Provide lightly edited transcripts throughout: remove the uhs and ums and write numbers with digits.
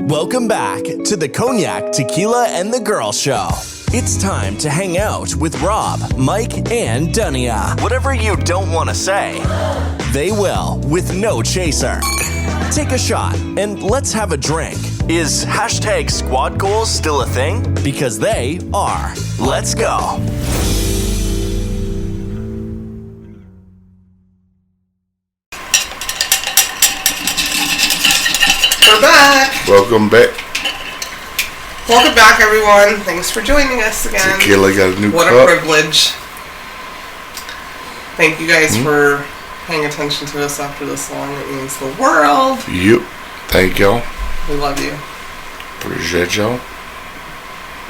Welcome back to the Cognac, Tequila, and the Girl Show. It's time to hang out with Rob, Mike, and Dunia. Whatever you don't want to say, they will with no chaser. Take a shot and let's have a drink. Is hashtag squad goals still a thing? Because they are. Let's go. We're back. Welcome back. Welcome back, everyone. Thanks for joining us again. Tequila got a new What cup. a privilege. Thank you guys for paying attention to us after this long. It means the world. Yep. Thank y'all. We love you. Appreciate y'all.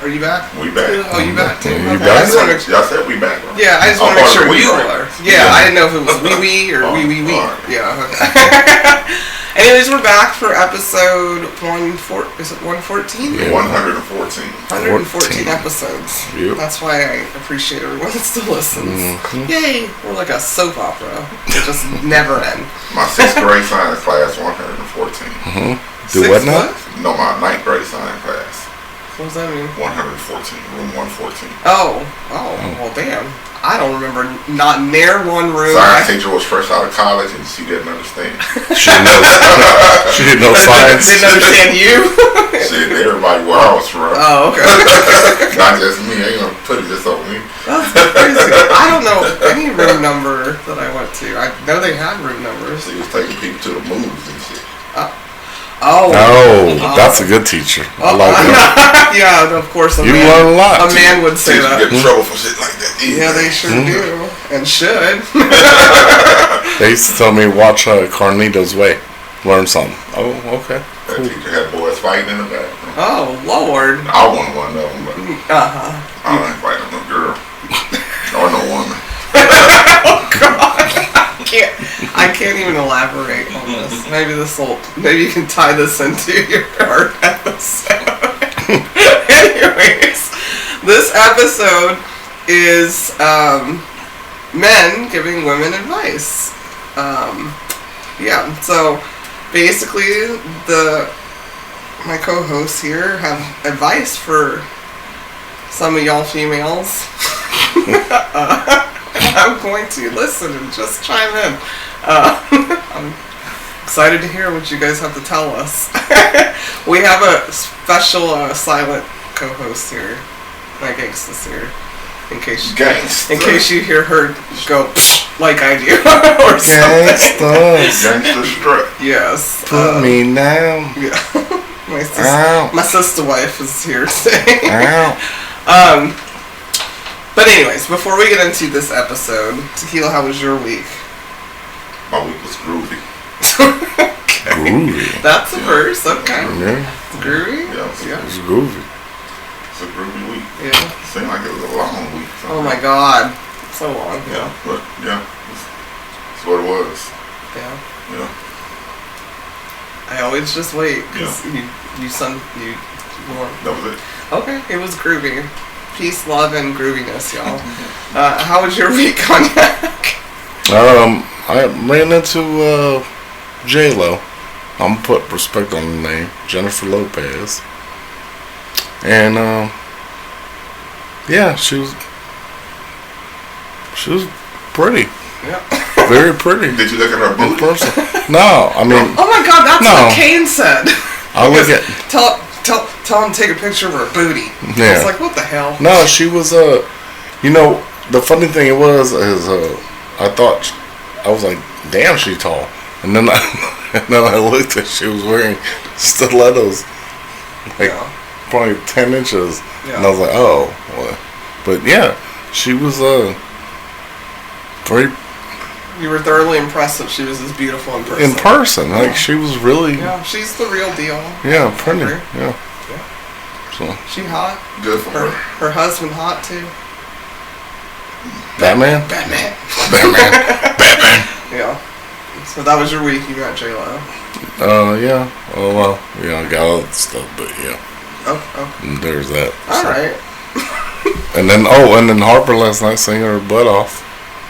Are you back? We back. Oh, you back too? You Okay. back? Y'all said we back. Right? Yeah, I just want to make sure we you are. are. Yeah, I didn't know if it was wee or wee. Right. Yeah, okay. Anyways, we're back for episode 114. Is it 114? Yeah. 114. 114 episodes. Yep. That's why I appreciate everyone that still listens. Mm-hmm. Yay! We're like a soap opera. It just never end. My 6th grade science class, 114. Do what now? No, my 9th grade science class, What does that mean? 114. Room 114. Oh, well, damn. I don't remember not near one room. Science teacher was fresh out of college and she didn't understand. She didn't know science. Didn't understand you. Shit, everybody where I was from. Oh, okay. Not just me. I ain't gonna put it just on me. That's crazy. I don't know any room number that I went to. I know they had room numbers. She was taking people to the movies and shit. Oh, that's a good teacher. I like that. yeah, of course. You learn a lot. A man would say Teachers that. get in trouble for shit like that. Yeah, they sure do, and should. They used to tell me, watch Carnito's Way. Learn something. Oh, okay. That teacher had boys fighting in the bathroom. Oh, Lord. I wasn't one of them, but I ain't fighting no girl or no woman. Oh, God. I can't even elaborate on this. Maybe you can tie this into our episode. Anyways, this episode is men giving women advice. Yeah, so basically my co-hosts here have advice for some of y'all females. I'm going to listen and just chime in. I'm excited to hear what you guys have to tell us. We have a special silent co-host here. My gangsta's here. In case you hear her go like I do or something. Gangsta strut. Yes. Put me down. Yeah. My sister wife is here today. Ow. But anyways, before we get into this episode, Tequila, how was your week? My week was groovy. Okay. Groovy. That's a verse, okay. Yeah. Groovy? Yeah, It's groovy. it's a groovy week. Yeah. It seemed like it was a long week. Oh my God. So long. Yeah, but it's what it was. Yeah. Yeah. I always just wait, because you That was it. Okay, it was groovy. Peace, love, and grooviness, y'all. How was your week, Cognac? I ran into J-Lo. I'm gonna put respect on the name, Jennifer Lopez. And yeah, she was pretty. Yeah. Very pretty. Did you look at her In booty? person. No, I mean, Oh my God, that's No. what Kane said. I look at. Tell him to take a picture of her booty. I Yeah. was like, what the hell? No, she was the funny thing is I was like, damn, she's tall. And then I looked at, she was wearing stilettos, like probably 10 inches. Yeah. And I was like, oh, what? But yeah, she was very You were thoroughly impressed that she was as beautiful in person. in person. Like she was really, Yeah, she's the real deal. yeah, pretty. Her. Yeah. So She hot. Good for her. Her husband hot too. Batman. Yeah. So that was your week. You got J-Lo. Yeah. Oh well. Yeah, I got all that stuff, but yeah. Oh. And there's that. All So. right. And then Harper last night sang her butt off.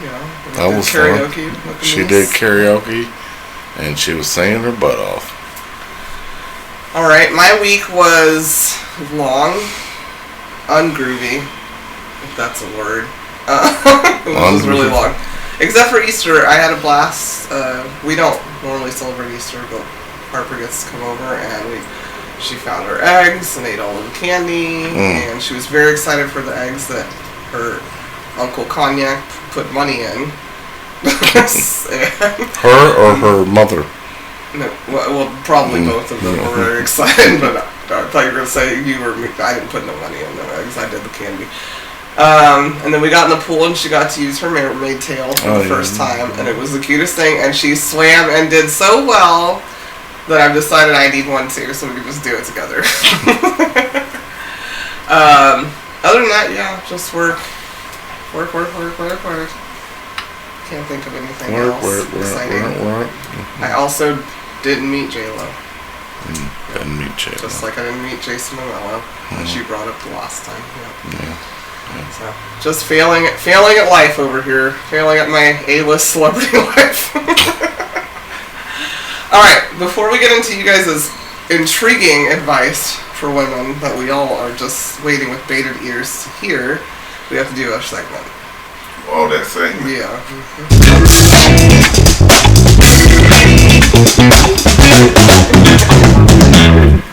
Yeah. That was karaoke. She did karaoke, and she was singing her butt off. All right, my week was long, ungroovy, if that's a word. It was really long. Except for Easter, I had a blast. We don't normally celebrate Easter, but Harper gets to come over, and she found her eggs and ate all of the candy, and she was very excited for the eggs that her Uncle Cognac put money in. Her or her mother? No, well, probably both of them were very excited, but I thought you were going to say I didn't put no money in the eggs, I did the candy. And then we got in the pool and she got to use her mermaid tail for the first time, and it was the cutest thing, and she swam and did so well that I've decided I need one too, so we can just do it together. Other than that, yeah, just work. Can't think of anything else exciting. I also didn't meet J-Lo. Didn't meet J-Lo. Just like I didn't meet Jason Momoa, that she brought up the last time. Yeah. So, just failing at life over here. Failing at my A-list celebrity life. Alright, before we get into you guys' intriguing advice for women that we all are just waiting with bated ears to hear, we have to do our segment. Oh, that segment? Yeah.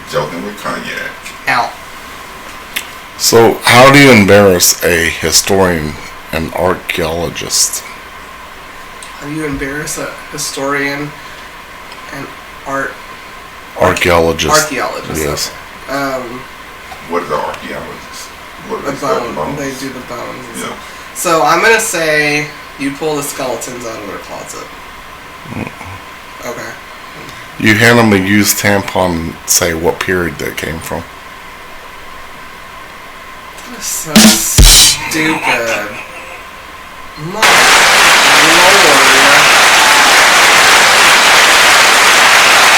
Joking with Cognac. Out. So, how do you embarrass a historian and archaeologist? How do you embarrass a historian and Archaeologist. Archaeologist. Yes. What is an archaeologist? What The they study bone. bones? They do the bones. Yeah. So I'm gonna say you pull the skeletons out of their closet. Okay. You hand them a used tampon, say what period that came from. That is so stupid. My lord.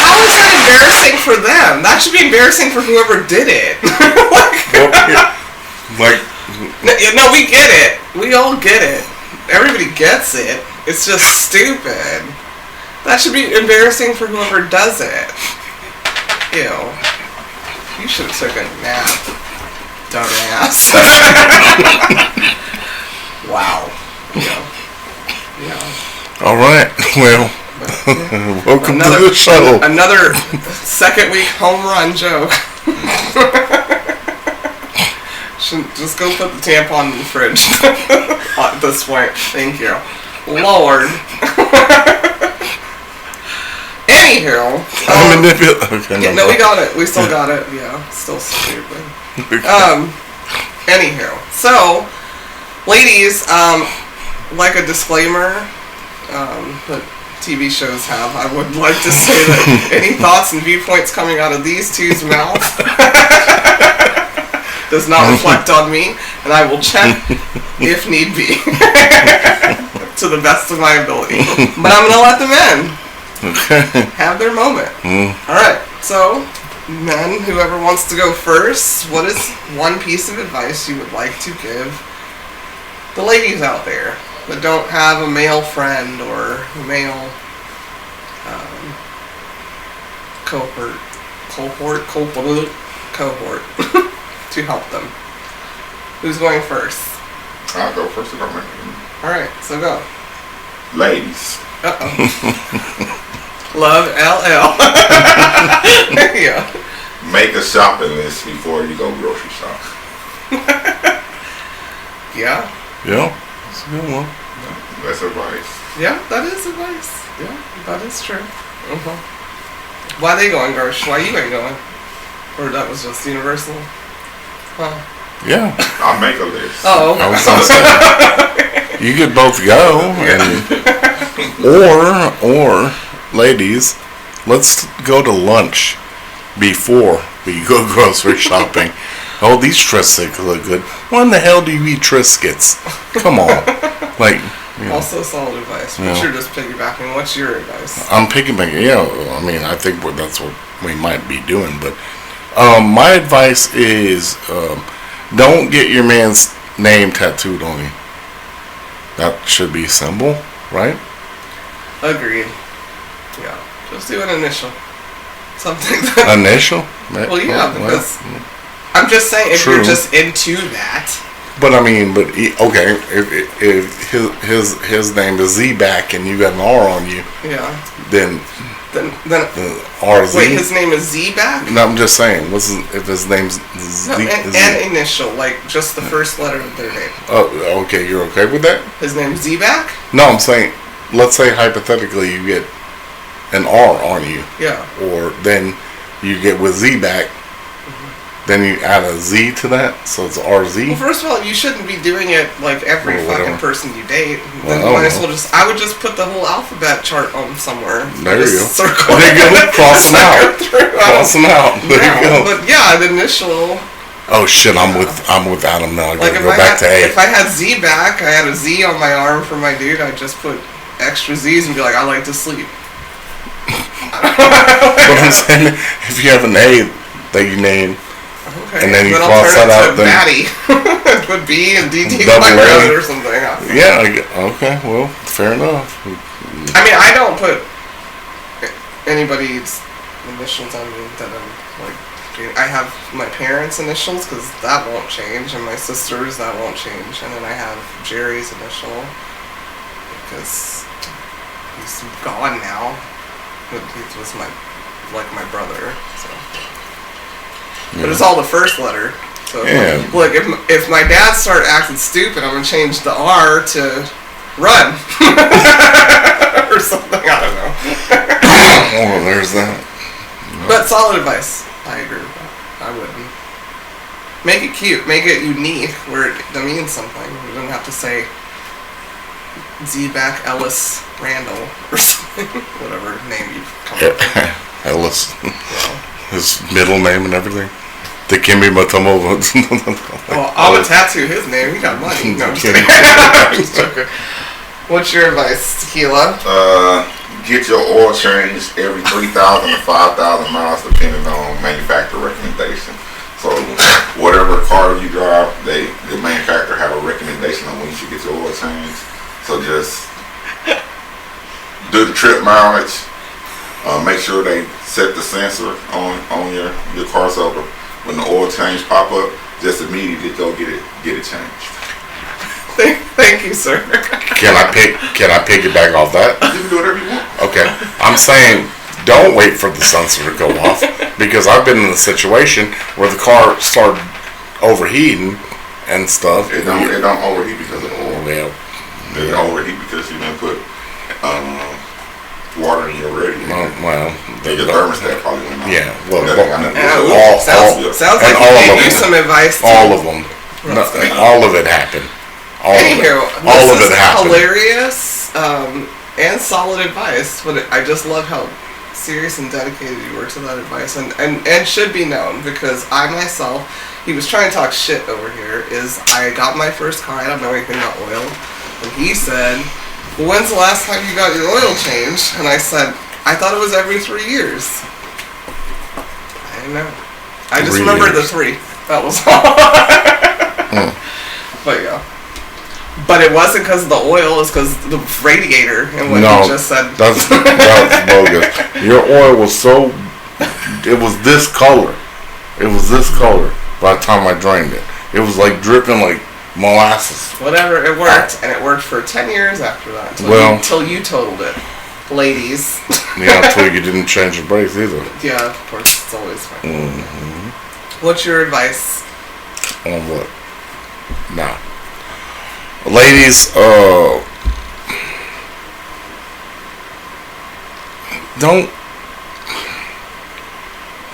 How is that embarrassing for them? That should be embarrassing for whoever did it. No, we get it. We all get it. Everybody gets it. It's just stupid. That should be embarrassing for whoever does it. Ew. You should have took a nap, dumbass. Wow. Yeah. All right. Well, welcome to the show. Another second week home run joke. Should just go put the tampon in the fridge at this point. Thank you. Lord. Anywho. Okay, No, we got it. We still got it. Yeah, still stupid. Anywho. So, ladies, like a disclaimer that TV shows have, I would like to say that any thoughts and viewpoints coming out of these two's mouth does not reflect on me, and I will check if need be to the best of my ability. But I'm going to let them in. Have their moment. Alright, so, men, whoever wants to go first, what is one piece of advice you would like to give the ladies out there that don't have a male friend or a male cohort to help them? Who's going first? I'll go first if I'm ready. Alright, so go. Ladies. Love LL. Yeah. Make a shopping list before you go grocery shop. Yeah. Yeah. That's a good one. That's advice. Yeah, that is advice. Yeah, that is true. Why they going grocery? Why you ain't going? Or that was just universal? Huh. Yeah. I'll make a list. Oh, I was gonna say, you could both go, or ladies, let's go to lunch before we go grocery shopping. Oh, these Triscuits look good. When the hell do you eat Triscuits? Come on, like. Also solid advice, but you're just piggybacking. What's your advice? I'm piggybacking. Yeah, I mean, I think that's what we might be doing. But my advice is, don't get your man's name tattooed on you. That should be simple, right? Agreed. Yeah, just do an initial. something that... Initial? Well, yeah, because... I'm just saying, if you're just into that... But I mean, okay, if his name is Z-Back and you got an R on you... Yeah. Then RZ? Wait, his name is Z-Back? No, I'm just saying, if his name's Z... No, and initial, like, just the first letter of their name. Oh, okay, you're okay with that? His name's Z-Back? No, I'm saying, let's say hypothetically you get an R on you. Yeah. Or then you get with Z-Back, then you add a Z to that, so it's RZ. Well, first of all, you shouldn't be doing it like every fucking person you date. Then Well, you might as well I would just put the whole alphabet chart on somewhere. There you go. Circle there you go. Cross them out. Cross them out. There you go. But yeah, the initial. Oh shit! I'm with Adam now. I Like gotta go back to A. If I had Z back, I had a Z on my arm for my dude. I'd just put extra Z's and be like, I like to sleep. But I'm saying, if you have an A that you name. Okay, and then you I'll cross turn that it out. to Batty. Put B and DT Double A or something. Yeah. Okay. Well, fair enough. I mean, I don't put anybody's initials on me that I'm like. I have my parents' initials because that won't change, and my sister's that won't change, and then I have Jerry's initial because he's gone now. But he was my brother. So. But it's all the first letter. So look, if my dad started acting stupid, I'm gonna change the R to run or something. I don't know. Oh, there's that. No. But solid advice. I agree with that. I wouldn't make it cute, make it unique, where it means something. You don't have to say Z-Back Ellis Randall or something, whatever name you've come up with. Ellis, his middle name and everything. The Kimmy Matomo. Well, I'm gonna tattoo his name. He got money. No, I'm just kidding. Just joking. What's your advice, Tequila? Get your oil changed every 3,000 to 5,000 miles, depending on manufacturer recommendation. So, whatever car you drive, the manufacturer have a recommendation on when you should get your oil changed. So just do the trip mileage. Make sure they set the sensor on your car so when the oil change pop up, just immediately go get it changed. Thank you, sir. Can I piggyback off that? You can do whatever you want. Okay. I'm saying don't wait for the sensor to go off, because I've been in a situation where the car started overheating and stuff. It don't overheat because of the oil. Well, It overheat because you didn't put water in your radiator. Well, your thermostat probably went off. Yeah, well, sounds like you gave you some advice. All of them. All of it happened. All of it happened. Hilarious and solid advice, but I just love how serious and dedicated you were to that advice, and should be known, because I myself, he was trying to talk shit over here, I got my first car, I don't know anything about oil, and he said, well, when's the last time you got your oil changed? And I said, I thought it was every 3 years. I didn't know. I just remembered the 3. That was all. But yeah. But it wasn't because of the oil, it's because the radiator and what you just said. That's bogus. Your oil was it was this color. It was this color by the time I drained it. It was like dripping like molasses. Whatever, it worked. And it worked for 10 years after that. Until you totaled it. Ladies. Yeah, until you didn't change the brakes either. Yeah, of course. It's always fine. Mm-hmm. What's your advice? On what? Nah. Ladies,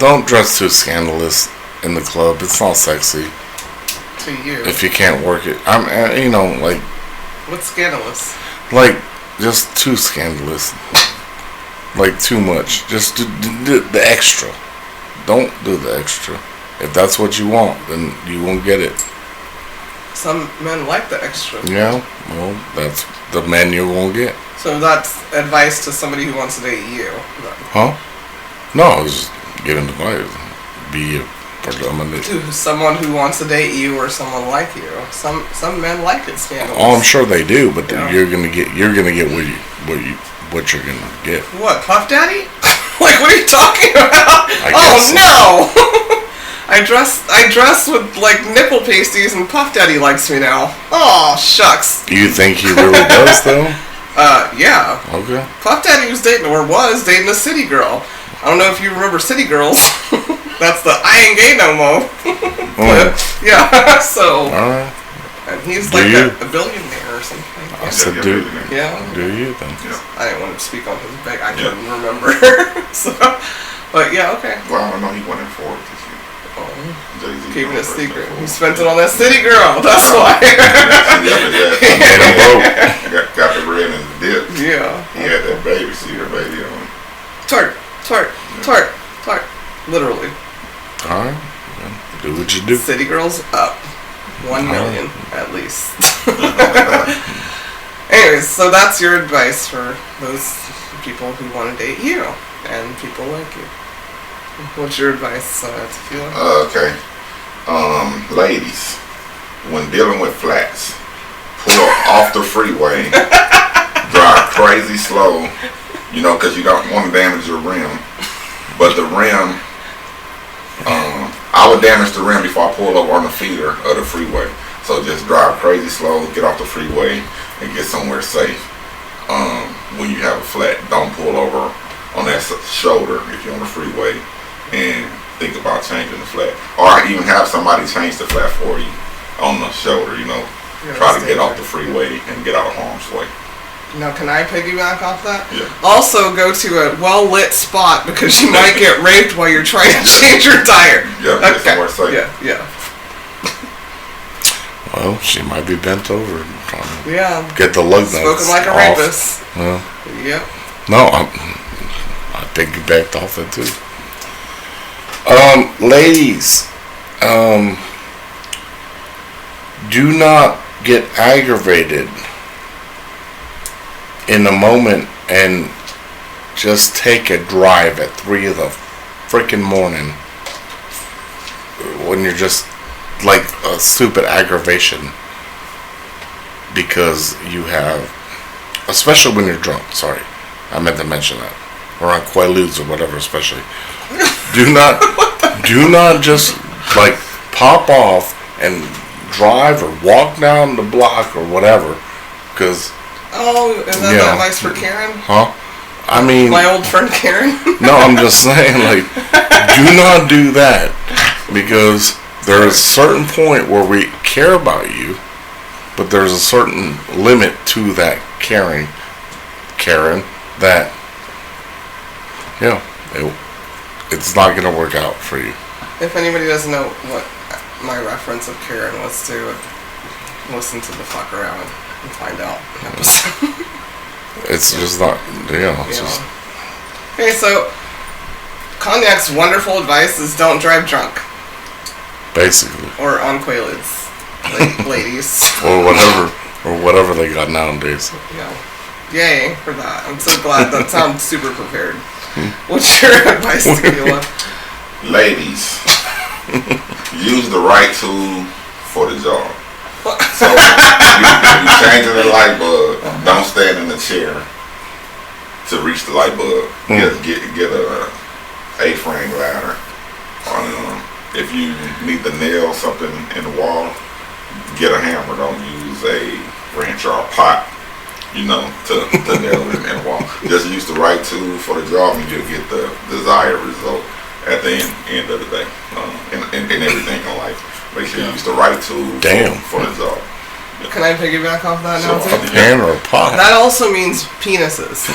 don't dress too scandalous in the club. It's not sexy. To you. If you can't work it. Like... What's scandalous? Like, just too scandalous. Like, too much. Just do the extra. Don't do the extra. If that's what you want, then you won't get it. Some men like the extra. Yeah, well, that's the men you're gonna get. So that's advice to somebody who wants to date you. Huh? No, just get advice. Be to someone who wants to date you or someone like you. Some men like it scandalous. Oh, I'm sure they do, but you're gonna get what you're gonna get. What, Puff Daddy? Like, what are you talking about? Oh no! I dress with like nipple pasties, and Puff Daddy likes me now. Oh shucks. You think he really does though? Yeah. Okay. Puff Daddy was dating a city girl. I don't know if you remember City Girls. That's the I ain't gay no more. But, yeah. So. All right. And he's like a billionaire or something. I said, do you then? I didn't want to speak on his back. I couldn't remember. So, but yeah, okay. Well, I know he went in for it this year. Jay-Z keeping it secret. He spent it on that city girl. That's why. Got the bread and the dip. Yeah. He had that babysitter baby on. Twerk. Literally. All right. Do what you do. City girls up. 1 million at least. Anyways, so that's your advice for those people who want to date you and people like you. What's your advice, Tequila? Okay. Ladies, when dealing with flats, pull off the freeway, drive crazy slow, because you don't want to damage your rim. But the rim, I would damage the rim before I pull over on the feeder of the freeway. So just drive crazy slow, get off the freeway, and get somewhere safe. When you have a flat, don't pull over on that shoulder if you're on the freeway and think about changing the flat. Or even have somebody change the flat for you on the shoulder, Try to get off the freeway and get out of harm's way. Now, can I piggyback off that? Yeah. Also, go to a well-lit spot because you might get raped while you're trying to change your tire. Yeah, get somewhere safe. Yeah. Well, she might be bent over. Yeah. Get the lug nuts Spoken like a off. rapist. Well, yep. No, I piggybacked off it too. Ladies, do not get aggravated in a moment and just take a drive at 3 in the freaking morning when you're just like a stupid aggravation because you have, especially when you're drunk. Sorry, I meant to mention that. Or on Quaaludes or whatever, especially. Do not just like pop off and drive or walk down the block or whatever, because. Oh, is that advice for Karen? Huh? I mean, my old friend Karen. No, I'm just saying, like, do not do that, because there is a certain point where we care about you, but there's a certain limit to that caring, Karen, that it's not going to work out for you. If anybody doesn't know what my reference of Karen was to, listen to the fuck around and find out episode. It's just not, just... Okay, so Cognac's wonderful advice is don't drive drunk. Basically. Or on Quaaludes, ladies. or whatever they got nowadays. Yeah. Yay for that. I'm so glad. That sounds super prepared. What's your advice, Tequila? Ladies, use the right tool for the job. So you changing the light bulb, don't stand in the chair to reach the light bulb. Get a A-frame ladder. If you need to nail something in the wall, get a hammer. Don't use a wrench or a pot, to nail it in the wall. Just use the right tool for the job and you'll get the desired result at the end of the day. In everything in life. Make sure you use the right tool for the job. Can I piggyback off that now too? A pan or a pot? That also means penises.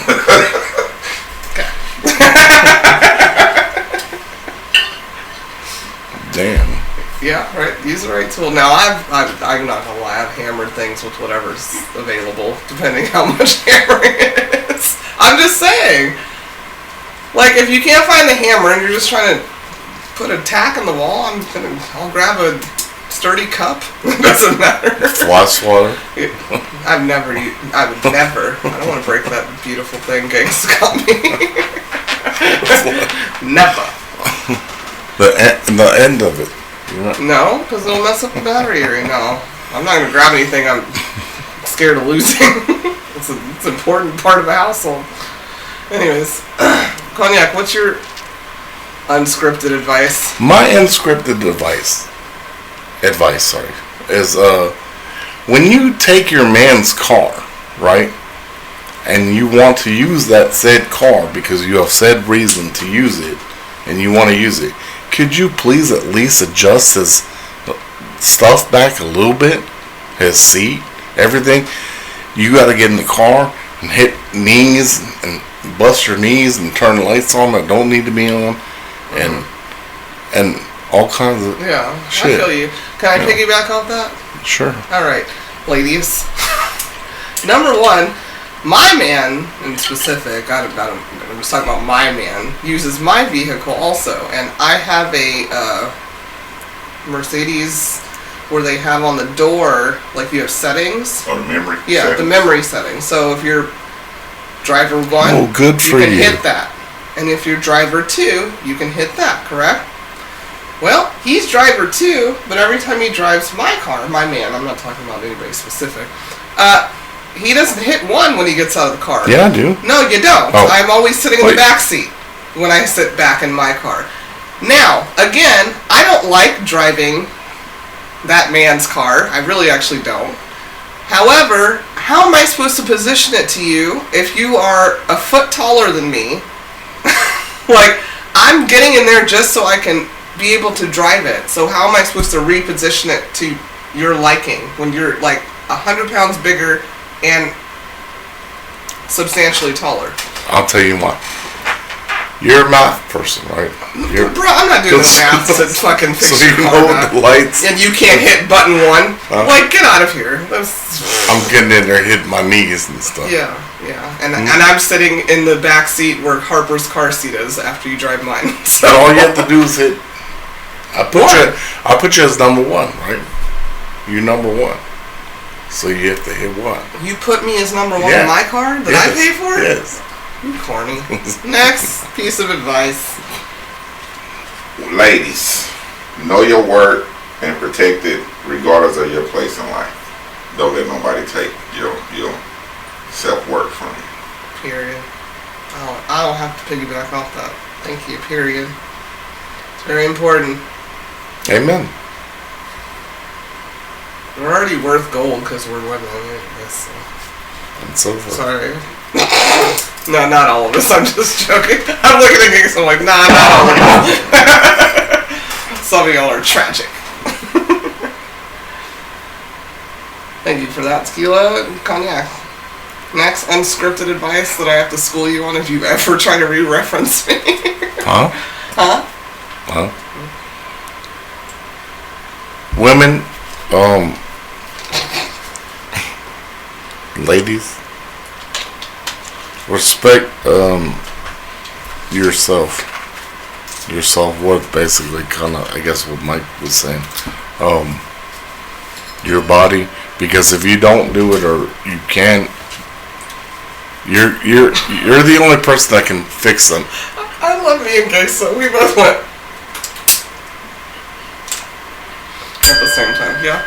Okay. Damn. Yeah, right. Use the right tool. Now, I'm not gonna lie. I've hammered things with whatever's available, depending how much hammering it is. I'm just saying. Like, if you can't find the hammer and you're just trying to put a tack in the wall, I'll grab a sturdy cup. It doesn't matter. Fly swatter. I would never. I don't want to break that beautiful thing Gangs got me. Never. The end of it. No, because it'll mess up the battery area. No, I'm not going to grab anything I'm scared of losing. It's an important part of a household. Anyways, Cognac, what's your unscripted advice? My unscripted advice, is when you take your man's car, right, and you want to use that said car because you have said reason to use it, and you want to use it, could you please at least adjust his stuff back a little bit? His seat, everything. You got to get in the car and hit knees and bust your knees and turn the lights on that don't need to be on, and all kinds of shit. I feel you. Can I piggyback off that? Sure. All right, ladies. Number one, my man in specific, I'm just talking about my man, uses my vehicle also, and I have a Mercedes where they have on the door, like you have settings. Oh, the memory. Yeah, settings. the memory settings. So if you're driver 1, good for you can hit that. And if you're driver 2, you can hit that, correct? Well, he's driver 2, but every time he drives my car, my man, I'm not talking about anybody specific, he doesn't hit 1 when he gets out of the car. Yeah, I do. No, you don't. Oh. I'm always sitting in the back seat when I sit back in my car. Now, again, I don't like driving that man's car. I really actually don't. However, how am I supposed to position it to you if you are a foot taller than me? Like, I'm getting in there just so I can be able to drive it. So how am I supposed to reposition it to your liking when you're like 100 pounds bigger and substantially taller? I'll tell you what. You're a math person, right? Bro, I'm not doing the math to fucking fix so your you car know now. the lights. And you can't hit button 1. Like, get out of here. I'm getting in there, hitting my knees and stuff. Yeah. And I'm sitting in the back seat where Harper's car seat is after you drive mine. So And all you have to do is hit. I put you as number 1, right? You number 1. So you have to hit 1. You put me as number 1 in my car that I pay for? Yes. You corny. Next piece of advice. Ladies, know your worth and protect it regardless of your place in life. Don't let nobody take your self-worth from you. Period. I don't have to piggyback off that. Thank you. Period. It's very important. Amen. We're already worth gold because we're women. I guess. And so forth. Sorry. No, not all of us. I'm just joking. I'm looking at gigs. I'm like, nah, not all of us. Some of y'all are tragic. Thank you for that, Tequila and Cognac. Next, unscripted advice that I have to school you on if you ever try to re-reference me. Huh? Huh? Women, ladies, respect yourself. Your self-worth, basically, kind of, I guess what Mike was saying. Your body, because if you don't do it or you can't, you're the only person that can fix them. I love me and Gay, so we both went at the same time. Yeah?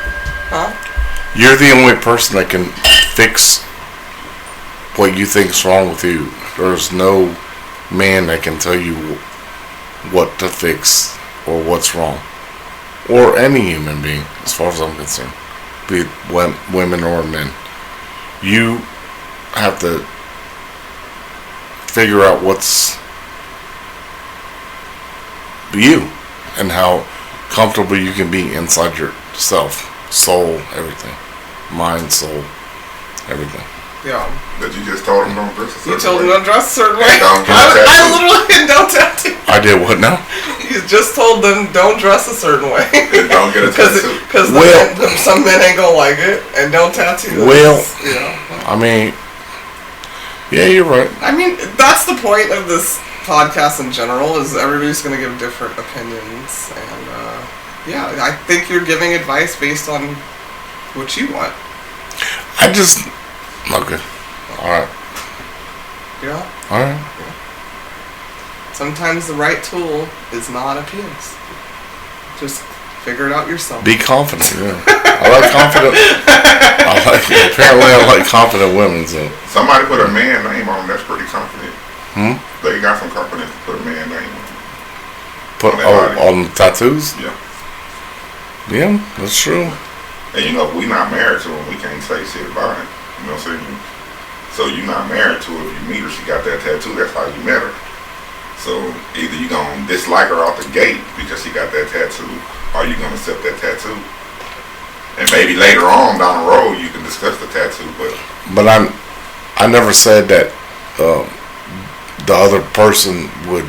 Huh? You're the only person that can fix what you think's wrong with you. There's no man that can tell you what to fix or what's wrong, or any human being, as far as I'm concerned, be it women or men. You have to figure out what's you and how comfortable you can be inside yourself, soul, everything, mind, soul, everything. Yeah. But you just told him don't dress a certain way. You told him don't dress a certain way? Don't get a tattoo. I literally don't tattoo. I did what now? You just told them don't dress a certain way. And don't get a tattoo. Because some men ain't gonna like it, and don't tattoo. Well, yeah. I mean, yeah, you're right. I mean, that's the point of this podcast in general, is everybody's gonna give different opinions, and yeah, I think you're giving advice based on what you want. Okay. Alright. Yeah. Alright. Sometimes the right tool is not a penis. Just figure it out yourself. Be confident, yeah. I like confident. Apparently I like confident women, so. Somebody put a man name on him, that's pretty confident. They got some companies to put a man name on the tattoos? Yeah. Yeah, that's true. And you know, if we not married to him, we can't say shit about it. You know what I'm saying? So you're not married to her. If you meet her, she got that tattoo. That's how you met her. So either you gonna dislike her off the gate because she got that tattoo, or you gonna accept that tattoo. And maybe later on down the road you can discuss the tattoo. But I never said that the other person would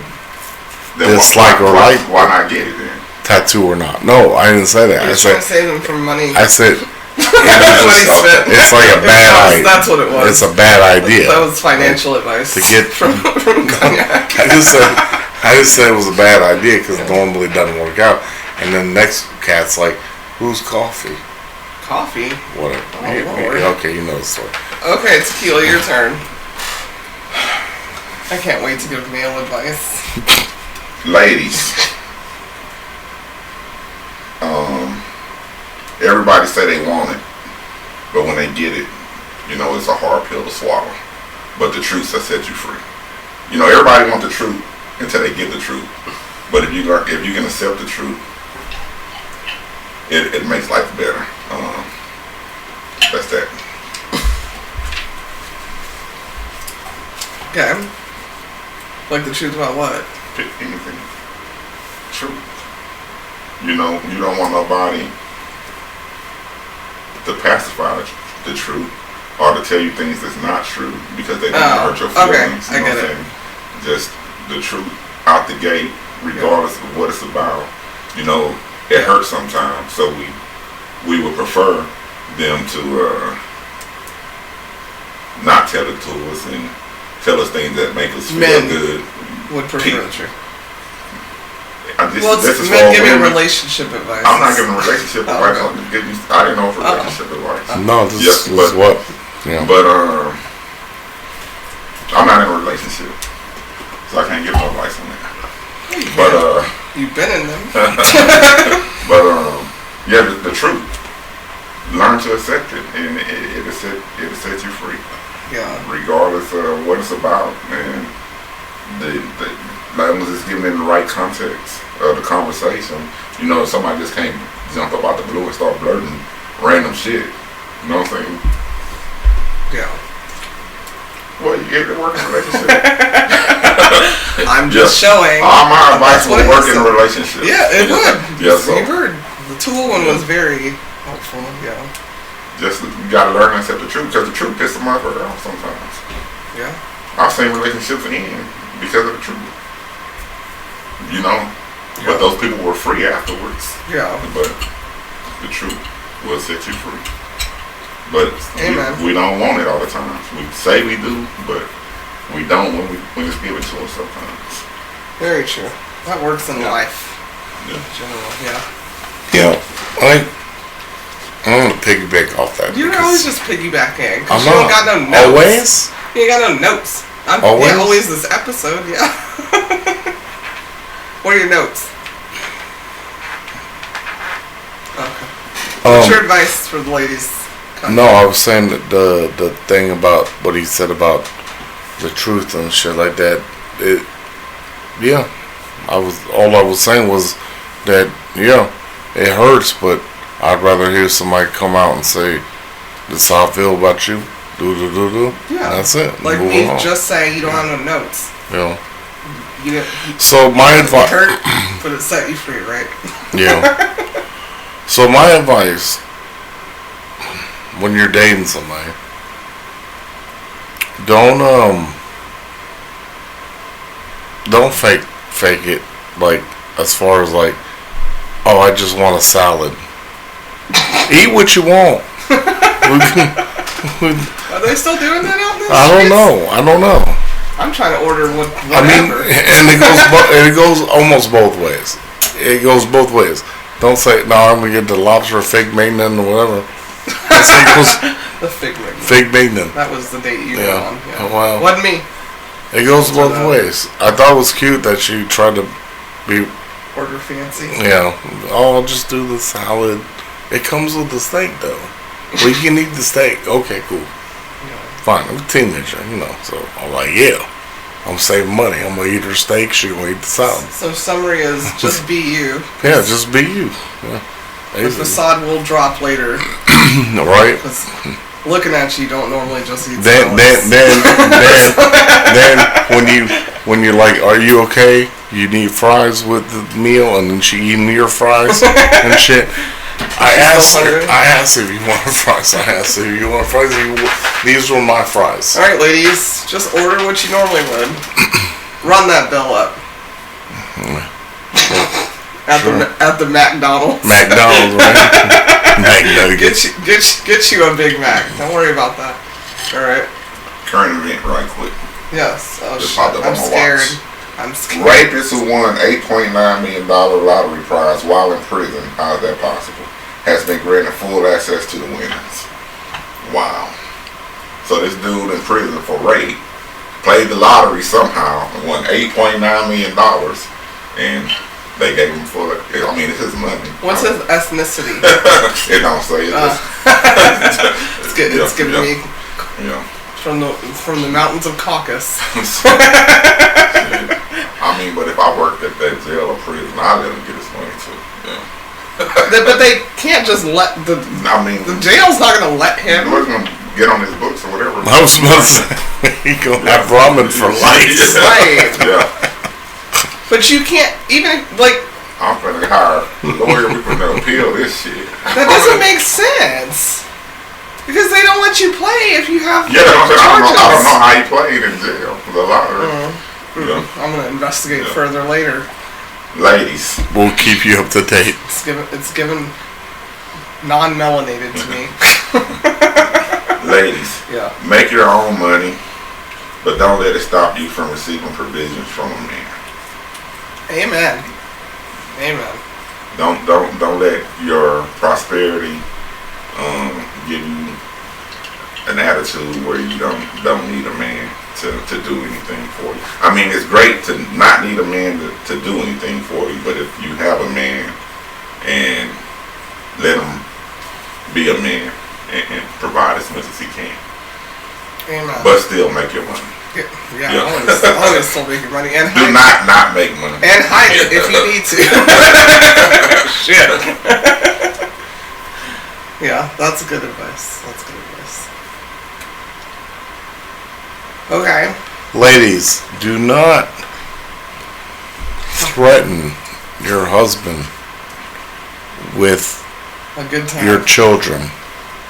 dislike or like. Why not get it then? Tattoo or not? No, I didn't say that. I said trying to save them from money. I said it's like a bad idea. That's what it was. It's a bad idea. That was financial advice to get from Cognac. I just said it was a bad idea because normally it doesn't work out. And then the next cat's like, "Who's coffee?" Coffee. Whatever. Okay, you know the story. Okay, Tequila, your turn. I can't wait to give male advice. Ladies. Everybody say they want it, but when they get it, you know, it's a hard pill to swallow. But the truth will set you free. You know, everybody wants the truth until they get the truth. But if you can accept the truth, it makes life better. That's that. Okay. Like the truth about what? Pick anything. Truth. You know, you don't want nobody to pacify the truth or to tell you things that's not true because they don't hurt your feelings. Okay, I get it. Just the truth out the gate, regardless of what it's about. You know, it hurts sometimes, so we would prefer them to not tell it to us and tell us things that make us feel good. Would prefer the truth. This is men giving relationship advice. I'm not giving relationship advice. I didn't know for relationship advice. No, this is what. Yeah. But I'm not in a relationship, so I can't give no advice on that. But you've been in them. But yeah, the truth. Learn to accept it, and it'll set you free. Yeah. Regardless of what it's about, and as long as it's given in the right context of the conversation. You know, somebody just can't jump up out the blue and start blurting random shit. You know what I'm saying? Yeah. Well, you get to work in a relationship. I'm just showing. All my advice would work in a relationship. Yeah, it would. Yeah, so you heard. The tool one was very helpful. Yeah. Just you gotta learn to accept the truth because the truth pisses a motherfucker off sometimes. Yeah. I've seen relationships end because of the truth. You know, but those people were free afterwards. Yeah. But the truth will set you free. But we don't want it all the time. We say we do, but we don't when it's given to us sometimes. Very true. That works in life. Yeah. In general, yeah. Yeah, I'm gonna piggyback off that. You're always just piggybacking. I'm you ain't got no notes. Always? You ain't got no notes. Always? Yeah, always this episode, yeah. What are your notes? Okay. What's your advice for the ladies? No, I was saying that the thing about what he said about the truth and shit like that. All I was saying was that it hurts, but I'd rather hear somebody come out and say, "This is how I feel about you." Do. Yeah, that's it. Like me just saying you don't have no notes. Yeah. So my advice. Hurt, but it set you free, right? Yeah. So my advice, when you're dating somebody, don't fake it. Like as far as like, oh, I just want a salad. Eat what you want. Are they still doing that out there? I don't know. I'm trying to order whatever. I mean, and it goes almost both ways. It goes both ways. Don't say, no, I'm going to get the lobster fake maintenance or whatever. The fake maintenance. Fake maintenance. That was the date you were on. Yeah. Well, wasn't me. It goes both ways. I thought it was cute that she tried to be... Order fancy. Yeah. Oh, I'll just do the salad. It comes with the steak, though. Well, you can eat the steak. Okay, cool. Yeah. Fine. I'm a teenager, so I'm like, yeah. I'm saving money. I'm gonna eat her steak. She gonna eat the salad. So summary is just be you. Yeah, just be you. Yeah. The facade will drop later. Right. Because looking at you don't normally just eat then when you're like, are you okay? You need fries with the meal, and then she eating your fries and shit. I asked her if you want fries. I asked her if you want fries. These were my fries. All right, ladies, just order what you normally would. Run that bill up. At the McDonald's. McDonald's, right? McNuggets. Get you a Big Mac. Don't worry about that. All right. Current event, right quick. Yes. Oh Just shit. popped up I'm on my scared. watch. I'm scared. Rapist who won $8.9 million lottery prize while in prison. How is that possible? Has been granted full access to the winnings. Wow. So this dude in prison for rape played the lottery somehow and won $8.9 million, and they gave him full. I mean, it's his money. What's his ethnicity? It don't say. It's good. It's giving me. Yeah. From the mountains of Caucasus. I mean, but if I worked at that jail or prison, I'd let him get his money too. Yeah. But they can't just let the. I mean, the jail's not gonna let him. He wasn't gonna get on his books or whatever. I was supposed to say, he gonna have ramen for life. Right. Yeah. But you can't even like. I'm gonna hire a lawyer. We gonna appeal this shit. That doesn't make sense. Because they don't let you play if you have Yeah, I don't charges. know how he played in jail. The lottery. Yeah. I'm gonna investigate further later. Ladies, We'll keep you up to date. It's given non-melanated to me. ladies, Yeah. make your own money, but don't let it stop you from receiving provisions from a man. Amen. Amen. Don't let your prosperity give you an attitude where you don't need a man to do anything for you. I mean, it's great to not need a man to do anything for you, but if you have a man and let him be a man and provide as much as he can, Amen. but still make your money. Yeah. Always still make your money and Do hide not make money. and hide it if you need to. Shit. Yeah, that's good advice. Okay. Ladies, do not threaten your husband with A good time. your children.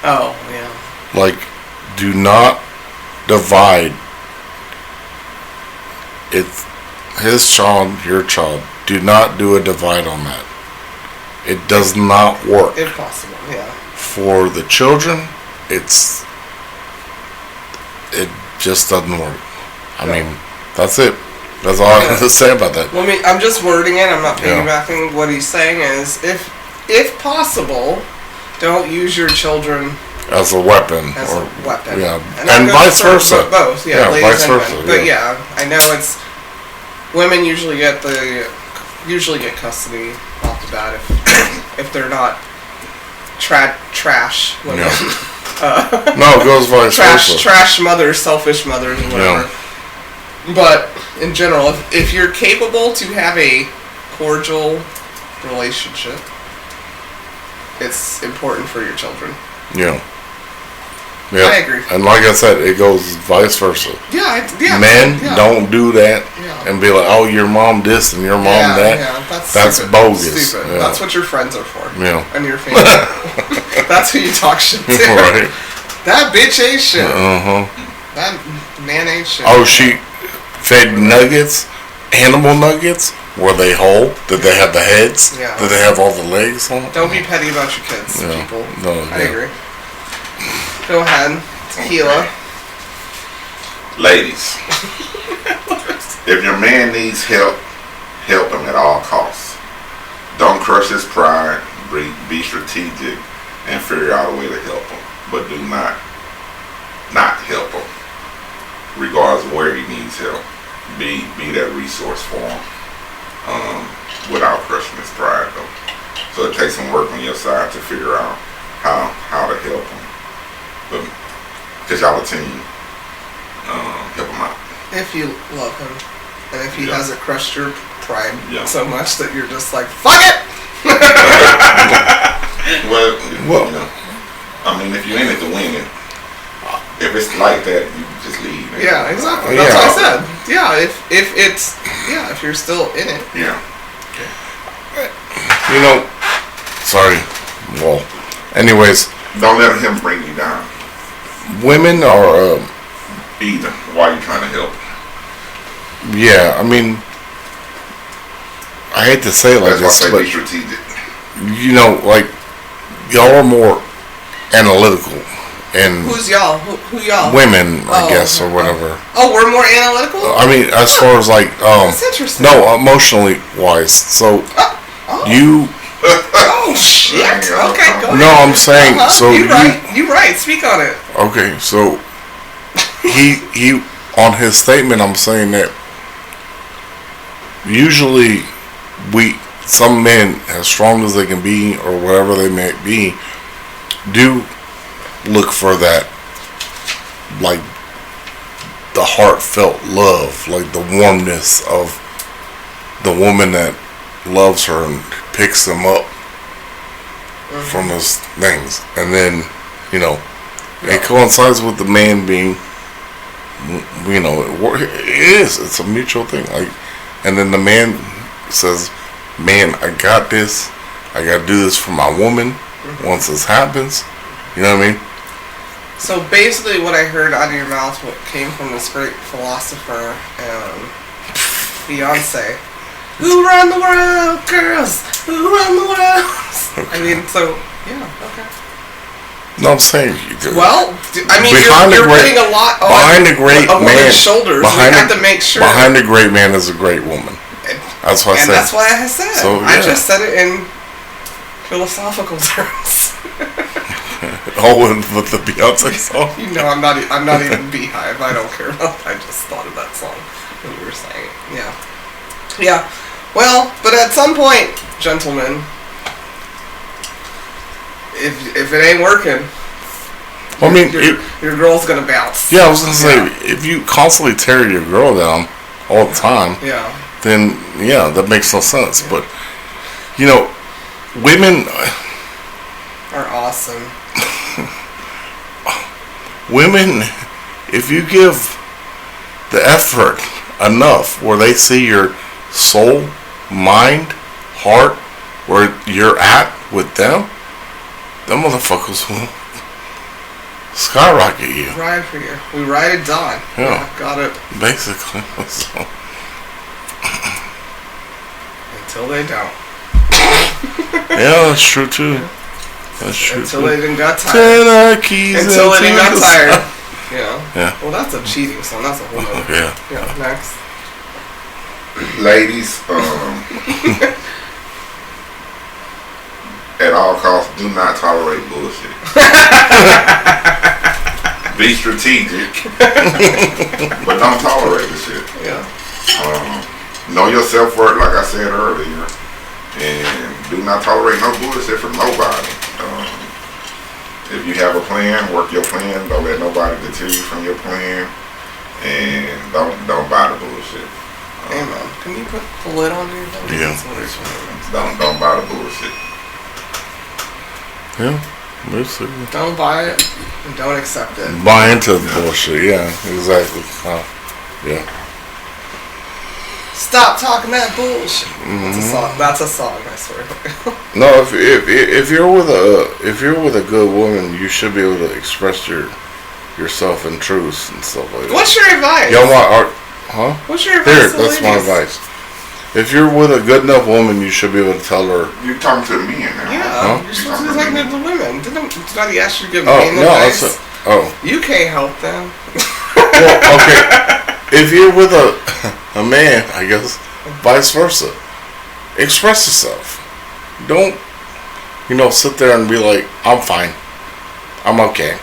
Oh, yeah. Like, do not divide. It's his child, your child. Do not do a divide on that. It does not work. If possible, yeah. For the children, it just doesn't work. I mean, that's it. That's all I have to say about that. Well, I'm just wording it. I'm not piggybacking. What he's saying is, if possible, don't use your children As a weapon. as a weapon. Yeah. And vice versa. Both, yeah. Yeah, ladies vice and versa. men. But yeah, I know it's women usually get custody off the bat if they're not trash women. Yeah. No, it goes vice versa. Trash mothers, selfish mothers, or whatever. Yeah. But in general, if you're capable to have a cordial relationship, it's important for your children. Yeah. I agree. And like I said, it goes vice versa. Yeah. Men don't do that and be like, oh, your mom this and your mom that. Yeah, that's stupid. bogus. Stupid. Yeah. That's what your friends are for. Yeah. And your family. That's who you talk shit to. Right. That bitch ain't shit. Uh-huh. That man ain't shit. Oh, she fed nuggets, animal nuggets. Were they whole? Did they have the heads? Yeah. Did they have all the legs on? Don't be petty about your kids, Yeah. people. No, I agree. Go ahead. Tequila. Ladies, if your man needs help him at all costs. Don't crush his pride. Be strategic and figure out a way to help him. But do not help him, regardless of where he needs help. Be that resource for him, without crushing his pride though. So it takes some work on your side to figure out how to help him. But because y'all a team, help him out. If you love him, and if he Yeah. hasn't crushed your pride Yeah. so much that you're just like, fuck it. Well, you know, I mean, if you're in it to win it, if it's like that, you just leave. Yeah, exactly. That's what I said. Yeah, if you're still in it. Yeah. You know, sorry. Well, anyways, Don't let him bring you down women are, either while you're trying to help. yeah, I mean, I hate to say it like That's this, why I but say be strategic. you know, like, y'all are more analytical and Who's y'all? Who y'all? women, I Oh, guess, or okay. whatever. Oh, we're more analytical? I mean, as far as like, That's interesting. no, emotionally wise. So Oh. you, Oh, shit. Okay, go ahead. no, I'm saying, so you right. You right. Speak on it. okay, so he on his statement, I'm saying that usually some men, as strong as they can be or whatever they may be, do look for that, like, the heartfelt love, like the warmness of the woman that loves her and picks him up from his things. And then, you know, it coincides with the man being, you know, it's a mutual thing. Like, and then the man says, man, I got this. I got to do this for my woman once this happens. You know what I mean? So basically what I heard out of your mouth what came from this great philosopher, Beyonce. Who run the world, girls? Who run the world? Okay. I mean, so, yeah, okay. No, I'm saying. Well, I mean, Behind you're a great- putting a lot on behind a great a man, woman's shoulders. We have to make sure. Behind a great man is a great woman. That's what I and said. that's why I said. So, I yeah. just said it in philosophical terms. Oh, with the Beyonce song. You know, I'm not even Beehive. I don't care about. I just thought of that song when you were saying it. Yeah, yeah. Well, but at some point, gentlemen, if it ain't working, I mean, your girl's gonna bounce. yeah, I was gonna say, if you constantly tear your girl down all the time, Yeah. then yeah, that makes no sense. But you know, women, Are awesome. if you give the effort enough, where they see your soul, mind, heart, where you're at with them motherfuckers will skyrocket you. Ride for you. We ride at dawn. Yeah. Got it. Basically. So, Until they don't. yeah, that's true too. That's true. Until too. they done got tired. Ten our keys Until they into done got the tired. sun. Yeah. Yeah. Well, that's a cheating song. That's a whole other. Yeah. Yeah. Next. Ladies, at all costs, do not tolerate bullshit. Be strategic, but don't tolerate the shit. Yeah. Know your self-worth, like I said earlier, and do not tolerate no bullshit from nobody. If you have a plan, work your plan. Don't let nobody deter you from your plan, and don't buy the bullshit. Amen. Can you put the lid on your thing? Yeah. That's what it's for. Don't buy the bullshit. Yeah, basically. Don't buy it and don't accept it. Buy into the bullshit. Yeah, exactly. Yeah. Stop talking that bullshit. Mm-hmm. That's a song. I swear. No, if you're with a good woman, you should be able to express yourself in truths and stuff like that. What's your advice? Y'all want art? Huh? What's your Here, advice? to that's my ladies? advice. If you're with a good enough woman, you should be able to tell her. You're talking to the men now. Yeah, Huh? you're supposed to be talking to the women. Did I ask you to give Oh men no, advice? oh. You can't help them. Well, okay. If you're with a man, I guess, vice versa. Express yourself. Don't, sit there and be like, I'm fine. I'm okay.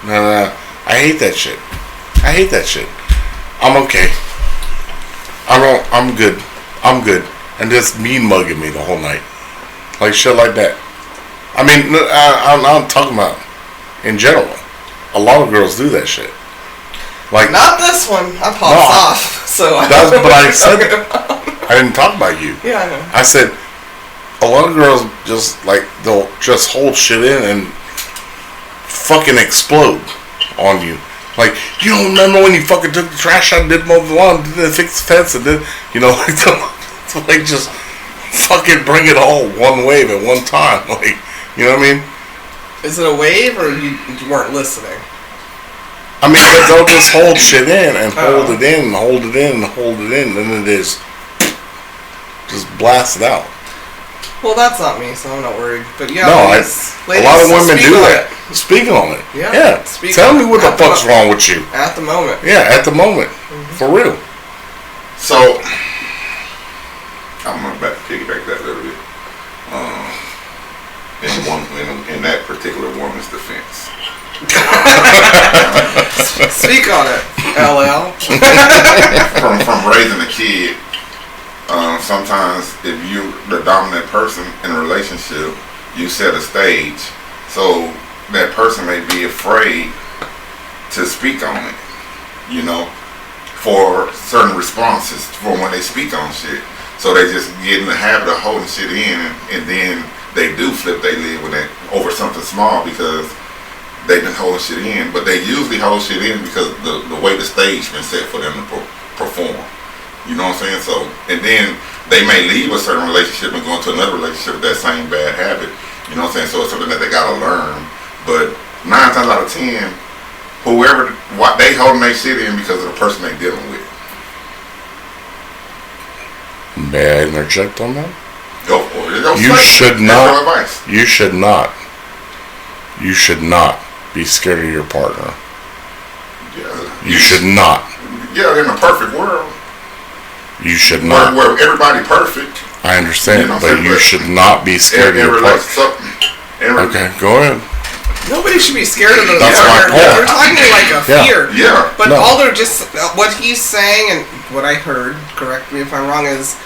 No. I hate that shit. I'm okay. I'm good. I'm good. And just mean mugging me the whole night. Like shit like that. I mean, I'm talking about in general. A lot of girls do that shit. Like, not this one. I popped off. So but I said I didn't talk about you. Yeah, I know. I said a lot of girls just like they'll just hold shit in and fucking explode on you. Like, you don't remember when you fucking took the trash out, did mow the lawn, didn't fix the fence, and then like just fucking bring it all one wave at one time. Like, you know what I mean? Is it a wave or you weren't listening? I mean, they'll just hold shit in and hold it in and hold it in and hold it in, and then it is just blast it out. Well, that's not me, so I'm not worried. But yeah, No, ladies, a lot of women do that. Speaking on it. Yeah. Tell me what the fuck's wrong with you. At the moment. Yeah, at the moment. For real. So, I'm going to piggyback that a little bit. In that particular woman's defense. Speak on it, LL. from raising a kid, sometimes if you're the dominant person in a relationship, you set a stage. So that person may be afraid to speak on it, for certain responses for when they speak on shit. So they just get in the habit of holding shit in, and then they do flip their lid with that over something small because they've been holding shit in. But they usually hold shit in because the way the stage been set for them to perform. You know what I'm saying? So, and then they may leave a certain relationship and go into another relationship with that same bad habit. You know what I'm saying? So it's something that they gotta learn. But 9 times out of 10, they holding their shit in because of the person they dealing with. May I interject on that? Go for it. You should not be scared of your partner. Yeah. You should not. Yeah, in a perfect world. You should not. Where everybody perfect. I understand, but you should not be scared of your partner. Okay, go ahead. Nobody should be scared of those. That's my point. You're talking like a fear. Yeah. But all they're just, what he's saying and what I heard, correct me if I'm wrong, is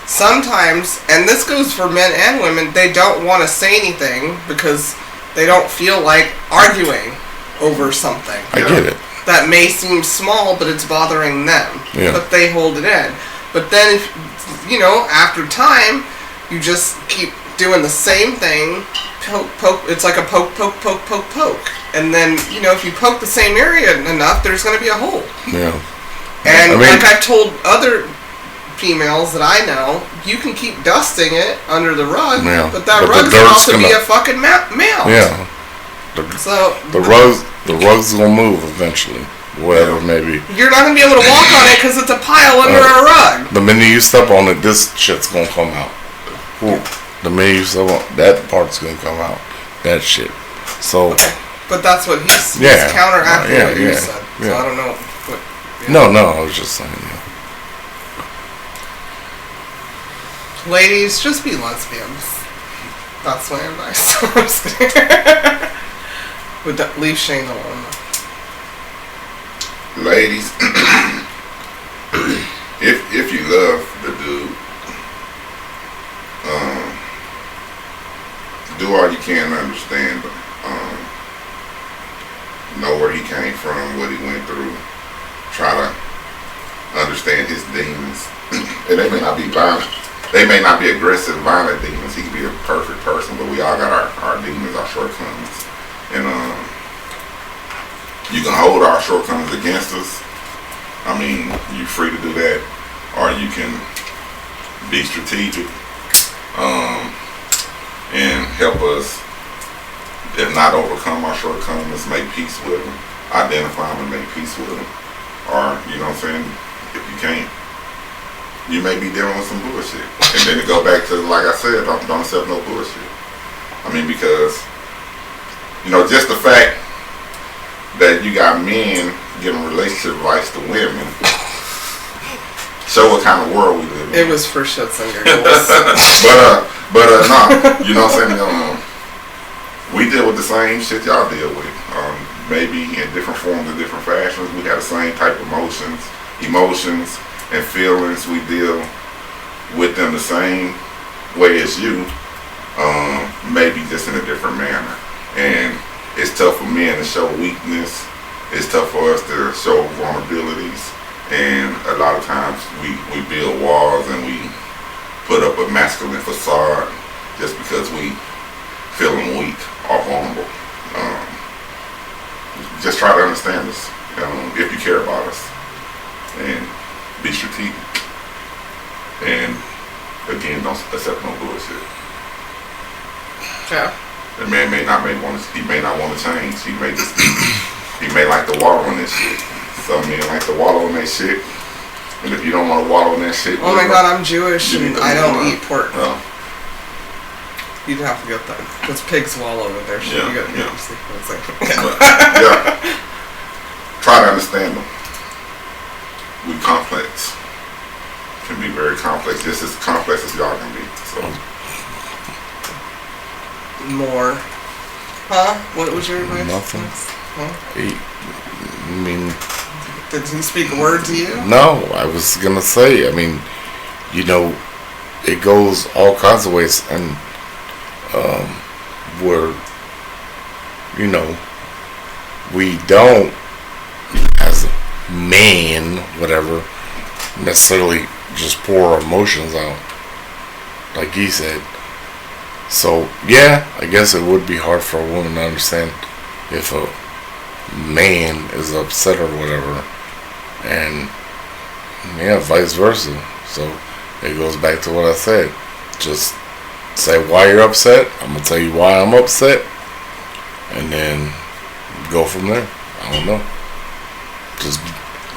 sometimes, and this goes for men and women, they don't want to say anything because they don't feel like arguing over something. I get it. That may seem small, but it's bothering them. Yeah. But they hold it in. But then, if after time, you just keep doing the same thing. Poke. It's like a poke. And then, if you poke the same area enough, there's going to be a hole. Yeah. And like I've told other females that I know, you can keep dusting it under the rug, but that rug's about to be a fucking male. Yeah. The rug's gonna move eventually, whatever maybe. You're not gonna be able to walk on it because it's a pile under a rug. The minute you step on it, this shit's gonna come out. The minute you step on that part's gonna come out. That shit. So. Okay. But that's what he's counteracting what you said. So I don't know. No, I was just saying. Yeah. Ladies, just be lesbians. That's my advice. But leave Shane alone. Ladies, if you love the dude, do all you can to understand, know where he came from, what he went through. Try to understand his demons, and they may not be violent. They may not be aggressive, violent demons. He could be a perfect person, but we all got our demons, our shortcomings. And you can hold our shortcomings against us. I mean, you're free to do that. Or you can be strategic and help us, if not overcome our shortcomings, make peace with them. Identify them and make peace with them. Or, you know what I'm saying, if you can't, you may be dealing with some bullshit. And then to go back to, like I said, don't accept no bullshit. I mean, because, just the fact that you got men giving relationship advice to women show what kind of world we live in. It was for shits and giggles. but no, you know what I'm saying? We deal with the same shit y'all deal with. Maybe in different forms and different fashions. We have the same type of emotions and feelings. We deal with them the same way as you, maybe just in a different manner. And it's tough for men to show weakness it's tough for us to show vulnerabilities, and a lot of times we build walls and we put up a masculine facade just because we feeling weak or vulnerable. Just try to understand us, if you care about us, and be strategic. And again, don't accept no bullshit. Yeah. The man may not want to change. He may like to wallow in this shit. Some men like to wallow in that shit. And if you don't want to wallow in that shit, oh my God, I'm Jewish and I don't eat pork. No. You'd have to get that because pigs wallow in their shit. Yeah, You gotta yeah. it's like, Yeah. Try to understand them. We complex. Can be very complex, just as complex as y'all can be. So. More. Huh? What was your advice? Nothing. Huh? I mean, did he speak a word to you? No, I was gonna say. I mean, it goes all kinds of ways, and where we don't, as a man, whatever, necessarily just pour our emotions out, like he said. So yeah, I guess it would be hard for a woman to understand if a man is upset or whatever, and yeah, vice versa. So it goes back to what I said. Just say why you're upset. I'm gonna tell you why I'm upset, and then go from there. I don't know.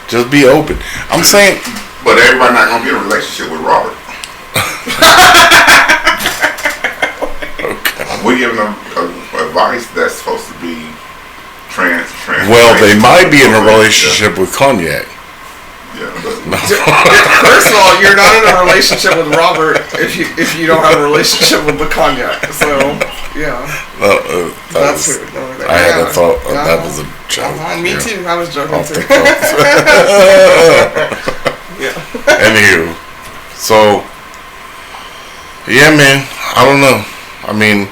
Just be open. I'm saying, but everybody not gonna be in a relationship with Robert. okay. We're giving them advice that's supposed to be trans. Well, they might be in a relationship with Cognac. Yeah, first of all, you're not in a relationship with Robert if you don't have a relationship with the Cognac. So yeah, I had a thought that was a joke. Me too. I was joking too. Yeah. Anywho, so yeah, man. I don't know. I mean,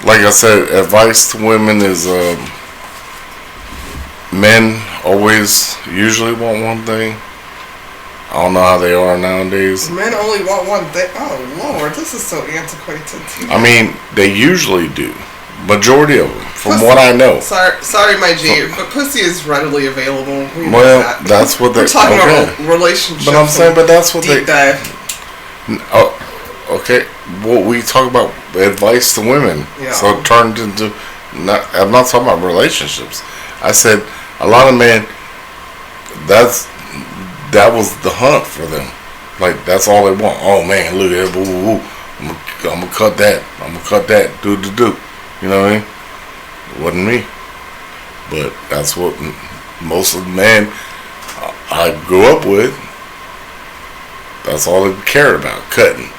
like I said, advice to women is men always usually want one thing. I don't know how they are nowadays. Men only want one thing. Oh Lord, this is so antiquated. I mean, they usually do. Majority of them, from what I know. Sorry, my G, but pussy is readily available. Well, that's what they're talking about. Relationships. But I'm saying, but that's what deep dive. Oh, okay. Well, we talk about advice to women, so it turned into. I'm not talking about relationships. I said a lot of men. That was the hunt for them. Like that's all they want. Oh man, look at it. Woo, woo, woo. I'm gonna cut that. I'm gonna cut that. Do. You know what I mean? It wasn't me. But that's what most of the men I grew up with. That's all they cared about. Cutting.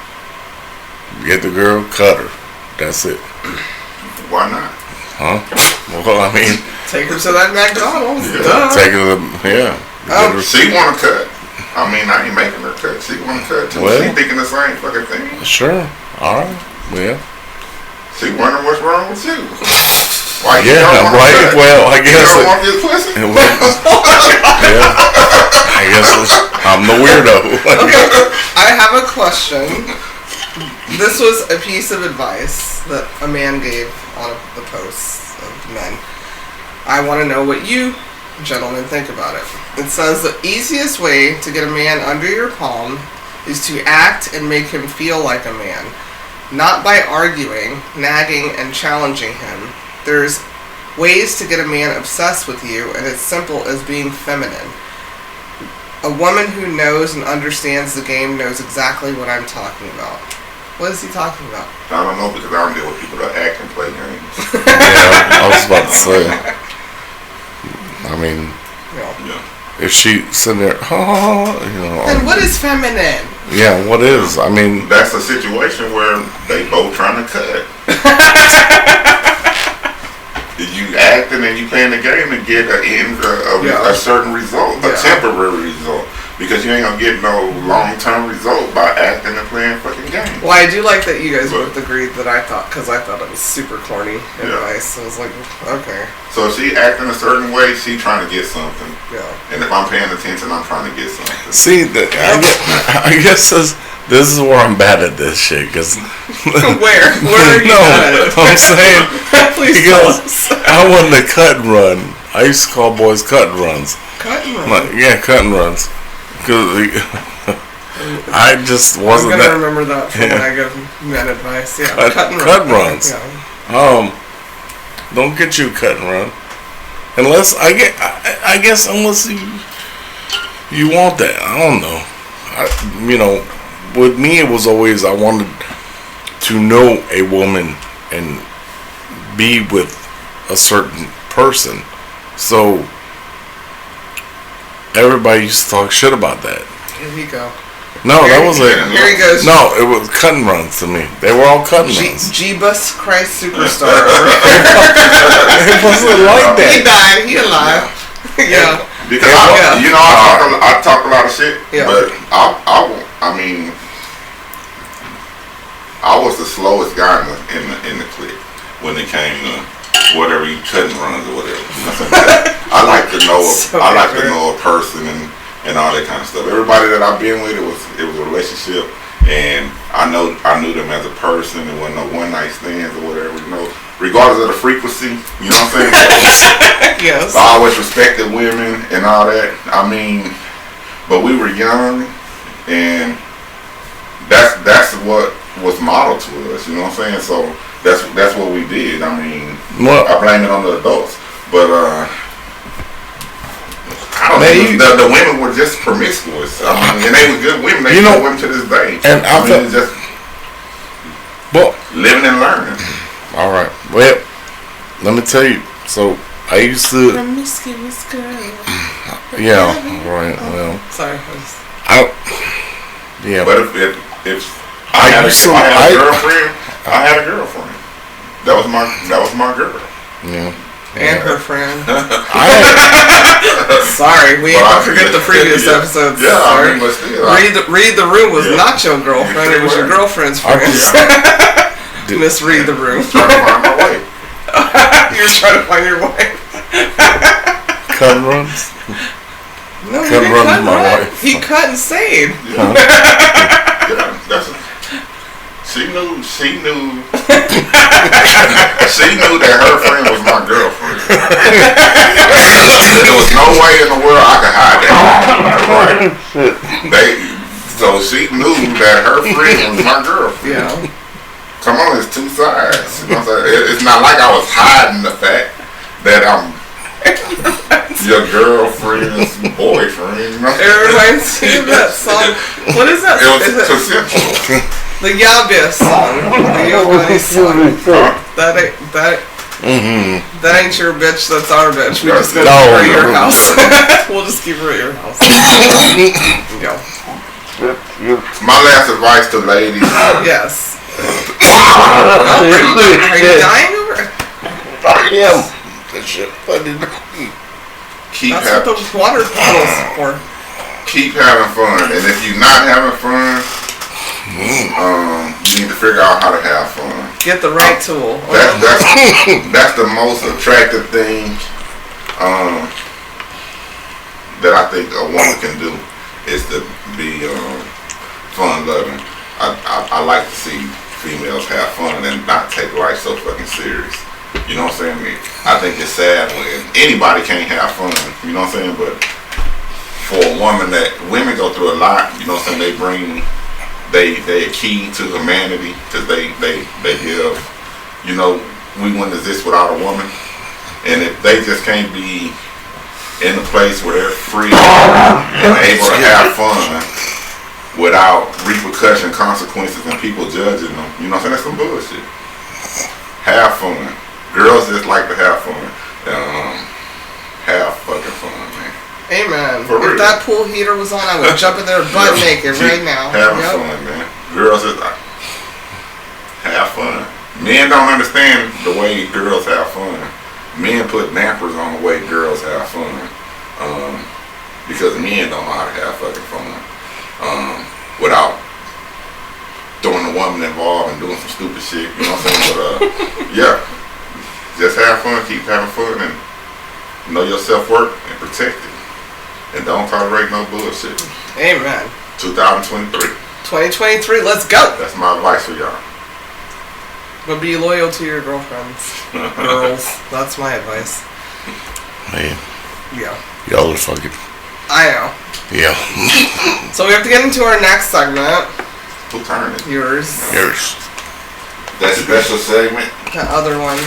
Get the girl, cut her. That's it. Why not? Huh? Well, I mean, take her to that McDonald's. Yeah. Take her to she want to cut. I mean, I ain't making her cut. She want to cut too. Well, she thinking the same fucking thing. Sure. All right. Well. She wondering what's wrong with you. Why you don't want to cut? Well, I guess. You don't want this pussy? Yeah. I guess I'm the weirdo. Okay. I have a question. This was a piece of advice that a man gave on the posts of men. I want to know what you gentlemen think about it. It says the easiest way to get a man under your palm is to act and make him feel like a man, not by arguing, nagging, and challenging him. There's ways to get a man obsessed with you, and it's simple as being feminine. A woman who knows and understands the game knows exactly what I'm talking about. What is he talking about? I don't know, because I don't deal with people that act and play games. Yeah, I was about to say. I mean, if she sitting there, And what is feminine? Yeah, what is? I mean, that's a situation where they both trying to cut. You acting and you playing the game to get a certain result, a temporary result. because you ain't gonna get no long-term result by acting and playing fucking games. Well, I do like that you guys both agreed that because I thought it was super corny advice. I was like, okay. So if she acting a certain way, she trying to get something. Yeah. And if I'm paying attention, I'm trying to get something. See, I guess this is where I'm bad at this shit. Cause Where are you bad at it? I'm saying Please tell us. I wasn't a cut and run. I used to call boys cut and runs. Cut and run. Like, yeah, cut and runs. Cause I just wasn't I'm that. gonna remember that for when I give men advice. Yeah, cut and cut run. runs. Yeah. Don't get you a cut and run, unless I guess unless you want that. I don't know. With me it was always I wanted to know a woman and be with a certain person. So everybody used to talk shit about that. Here you go. No, that was it. Here he goes. No, it was cut and runs to me. They were all cut and runs. Jeebus Christ Superstar. It wasn't like that. He died. He alive. Yeah. Because I talk a lot of shit, but I mean, I was the slowest guy in the clique when it came to whatever you cut and runs or whatever. I like to know to know a person and all that kind of stuff. Everybody that I've been with, it was a relationship, and I knew them as a person. It wasn't no one night stands or whatever, regardless of the frequency. You know what I'm saying? Yes. I always respected women and all that. I mean, but we were young, and that's what was modeled to us. You know what I'm saying? So that's what we did. I mean, I blame it on the adults, but I don't know. The women were just promiscuous. I mean, and they were good women. They good women to this day. And I mean, it's just living and learning. All right. Well, let me tell you. So I used to. Promiscuous girl. Yeah. Right. Well. Sorry. Yeah. But if I had a girlfriend, I had a girlfriend. That was my girl. Yeah. And her friend. Sorry, we ain't gonna forget the previous episodes. Yeah, sorry. I mean, but still, Read the Room was not your girlfriend; it was your girlfriend's friend. Miss Read the Room. Trying to find my wife. You're trying to find your wife. Cut and runs. No, cut and runs my wife. He cut and saved. Yeah, She knew that her friend was my girlfriend. There was no way in the world I could hide that. Right? So she knew that her friend was my girlfriend. Yeah. Come on, it's two sides. You know what I'm saying? It's not like I was hiding the fact that I'm your girlfriend's boyfriend. You know? It reminds me of that song. What is that? It was consensual. The Yabis song. The Yabis song. That ain't your bitch, that's our bitch. We just gonna keep her at your house. We'll just keep her at your house. Yeah. My last advice to ladies. Yes. Are you dying over it? I am. That shit funny. That's what the water bottle's for. Keep having fun, and if you're not having fun, you need to figure out how to have fun. Get the right tool. That's the most attractive thing that I think a woman can do is to be fun loving. I like to see females have fun and not take life so fucking serious. You know what I'm saying? I think it's sad when anybody can't have fun. You know what I'm saying? But for a woman, women go through a lot. You know what I'm saying? They key to humanity because they give. You know, we wouldn't exist without a woman. And if they just can't be in a place where they're free and able to have fun without repercussion, consequences, and people judging them, you know what I'm saying? That's some bullshit. Have fun. Girls just like to have fun. Have fucking fun, man. Amen. For real. If that pool heater was on, I would jump in there butt naked right now. Having fun, man. Girls just like have fun. Men don't understand the way girls have fun. Men put dampers on the way girls have fun. because men don't know how to have fucking fun without throwing a woman involved and doing some stupid shit. You know what I'm saying? But yeah, just have fun, keep having fun, and know your self-worth and protect it, and don't tolerate no bullshit. Amen. 2023. 2023. Let's go. That's my advice for y'all. But be loyal to your girlfriends, girls. That's my advice. Man, Yeah. y'all are fucking. I know. Yeah. So we have to get into our next segment. Who turned it? Yours. Yours. That special segment The other one.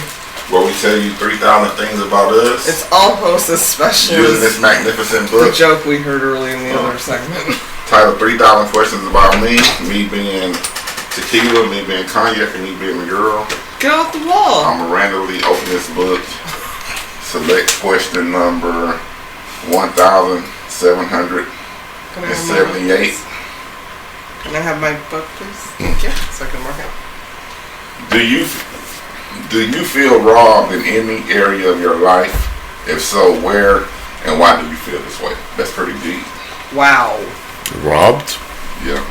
where we tell you 3,000 things about us. It's almost as special using as this magnificent the book joke we heard early in the other segment. titled 3,000 Questions About Me being tequila, me being cognac, and me being a girl. Get off the wall. I'm gonna randomly open this book, select question number 1,778. Can I have my book, please? Thank you. So I can mark it. Do you feel robbed in any area of your life? If so, where and why do you feel this way? That's pretty deep. Wow. Robbed? Yeah.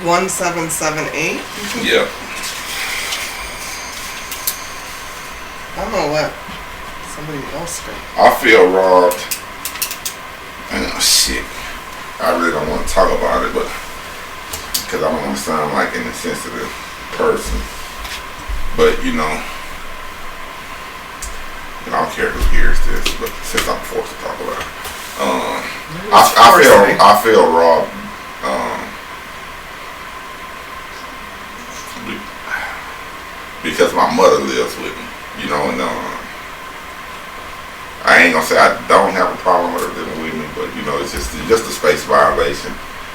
1778. Yeah. I'm gonna let somebody else go. I feel robbed. Oh shit. I really don't want to talk about it, but because I don't want to sound like an insensitive person. But I don't care who hears this, but since I'm forced to talk about it, I feel robbed. Because my mother lives with me, and I ain't gonna say I don't have a problem with her living with me, but it's just a space violation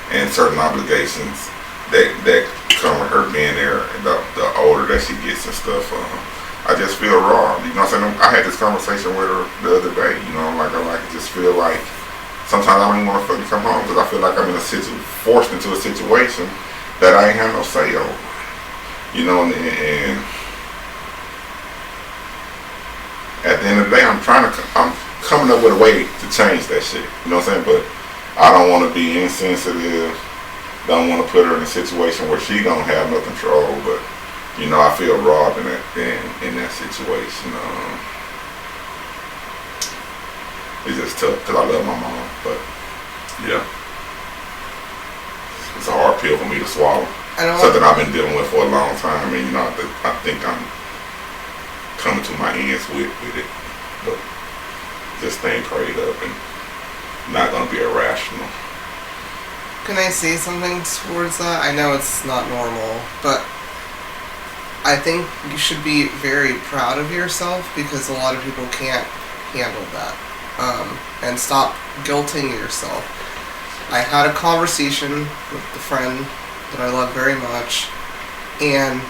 and certain obligations that come with her being there, and the older that she gets and stuff. I just feel robbed. You know what I'm saying? I had this conversation with her the other day. I just feel like sometimes I don't even want to fucking come home because I feel like I'm forced into a situation that I ain't have no say over. And at the end of the day, I'm coming up with a way to change that shit. You know what I'm saying? But I don't want to be insensitive. Don't want to put her in a situation where she don't have no control. But I feel robbed in that situation. It's just tough because I love my mom. But yeah, it's a hard pill for me to swallow. Something I've been dealing with for a long time. I think I'm coming to my ends with it, but just staying prayed up and not gonna be irrational. Can I say something towards that? I know it's not normal, but I think you should be very proud of yourself because a lot of people can't handle that. And stop guilting yourself. I had a conversation with a friend that I love very much, and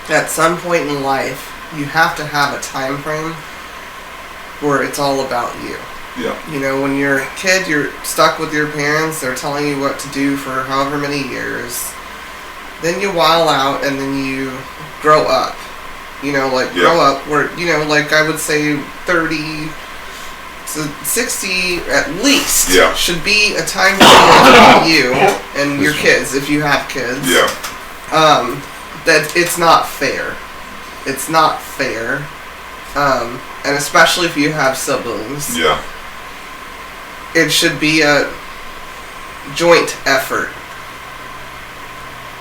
at some point in life, you have to have a time frame where it's all about you. Yeah. When you're a kid, you're stuck with your parents. They're telling you what to do for however many years. Then you while out, and then you grow up. Grow up where, I would say 30 to 60 at least should be a time frame for you and your kids, if you have kids. Yeah. That it's not fair. It's not fair. And especially if you have siblings. Yeah. It should be a joint effort.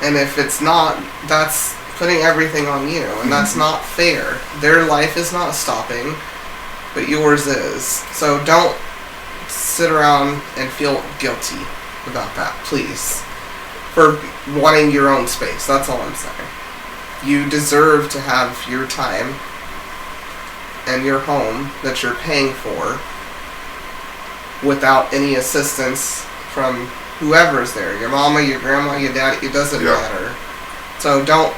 And if it's not, that's putting everything on you. And that's not fair. Their life is not stopping, but yours is. So don't sit around and feel guilty about that, please. For wanting your own space. That's all I'm saying. You deserve to have your time and your home that you're paying for without any assistance from whoever's there. Your mama, your grandma, your daddy, it doesn't matter. So don't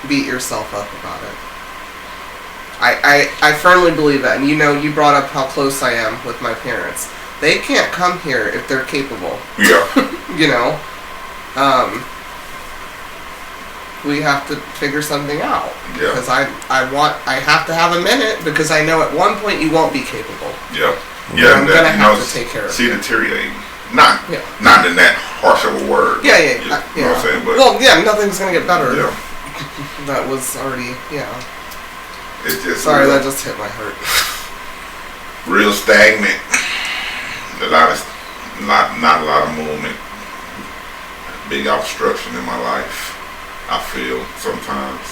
beat yourself up about it. I firmly believe that. And you brought up how close I am with my parents. They can't come here if they're capable. Yeah. We have to figure something out. Yeah. Because I have to have a minute because I know at one point you won't be capable. Yeah. Yeah, I'm gonna have to take care of she it. deteriorating. Not in that harsh of a word. Yeah. You know what I'm saying? But well, yeah, nothing's gonna get better. yeah, That was already, it's just Sorry, real, that just hit my heart. real stagnant. Not a lot of movement. Big obstruction in my life. I feel sometimes,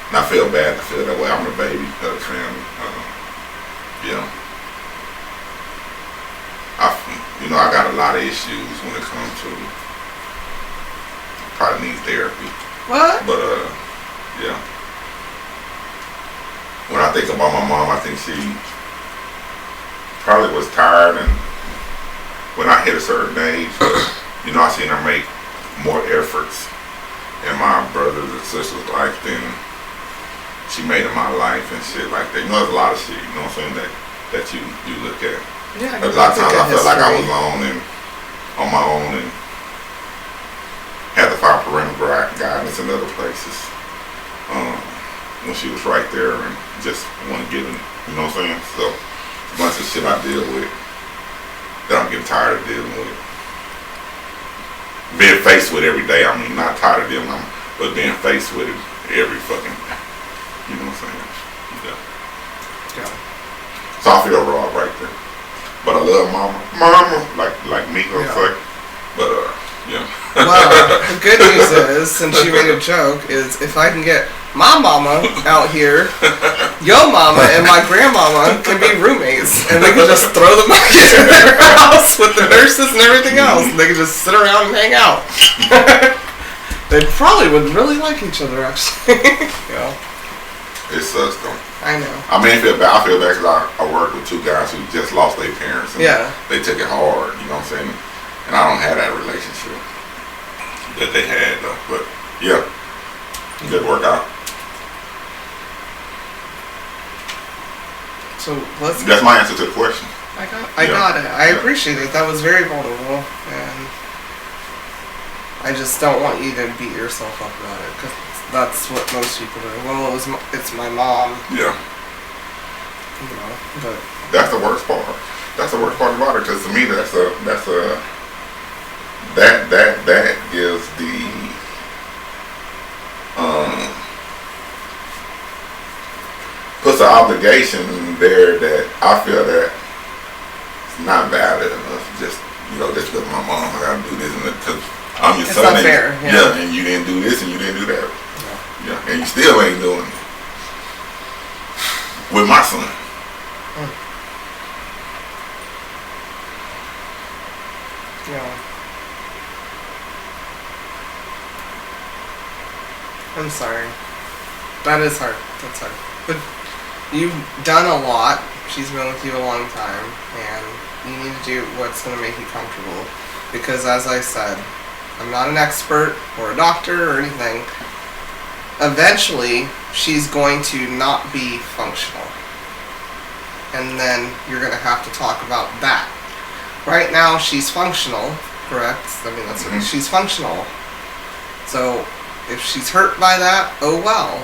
and I feel bad to feel that way. I'm the baby of the family. I got a lot of issues when it comes to probably need therapy. What? But yeah. When I think about my mom, I think she probably was tired, and when I hit a certain age, I seen her make more efforts in my brothers and sisters' life than she made in my life and shit like that. There's a lot of shit, you know what I'm saying, that you look at. Yeah. A lot of times I felt like I was on my own and had to find parental guidance in other places. When she was right there and just wasn't giving, you know what I'm saying? So, a bunch of shit I deal with that I'm getting tired of dealing with. Being faced with every day. I mean, not tired of dealing with, but being faced with it every fucking day. You know what I'm saying? Yeah. So I feel raw right there. But I love mama, like me, I'm say. But yeah. Well, the good news is, since you made a joke, is if I can get my mama out here, your mama and my grandmama can be roommates, and they can just throw the bucket in their house with the nurses and everything else, and they can just sit around and hang out. They probably would really like each other, actually. It sucks though. I know. I mean, I feel bad because I work with two guys who just lost their parents. And they took it hard, you know what I'm saying? And I don't have that relationship that they had though. But yeah, it did work out. So that's my answer to the question. I got it. I appreciate it. That was very vulnerable, and I just don't want you to beat yourself up about it, because that's what most people do. Well, it's my mom. Yeah. But that's the worst part. That's the worst part about it, because to me that gives the puts an obligation there that I feel that it's not valid enough. Just because my mom, I gotta do this, and because I'm your son. It's not fair. And you didn't do this and you didn't do that. Yeah, and you still ain't doing it with my son. Yeah. I'm sorry. That is hard. That's hard. But you've done a lot. She's been with you a long time, and you need to do what's going to make you comfortable. Because as I said, I'm not an expert or a doctor or anything. Eventually, she's going to not be functional. And then you're going to have to talk about that. Right now, she's functional, correct? I mean, that's what she's functional. So, if she's hurt by that, oh well.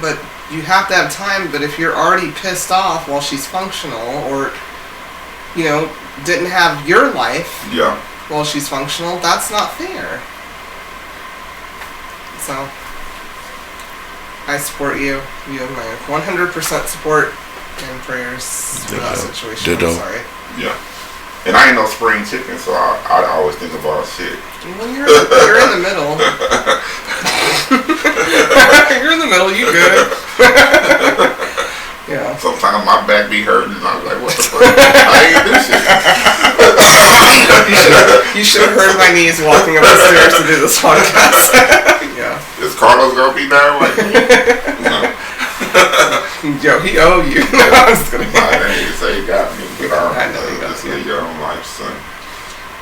But you have to have time. But if you're already pissed off while she's functional, or didn't have your life while she's functional, that's not fair. So, I support you. You have my 100% support and prayers for that situation. I'm sorry. Yeah. And I ain't no spring chicken, so I always think about shit. Well, you're in the middle. You're in the middle. You good? Yeah. Sometimes my back be hurting, and I'm like, what the fuck? I ain't do shit. You should have heard my knees walking up the stairs to do this podcast. Yeah. Is Carlos gonna be there? Like, no. Yo, he owe you. I was gonna. He say he got me. I know he got you. Live your own life, son.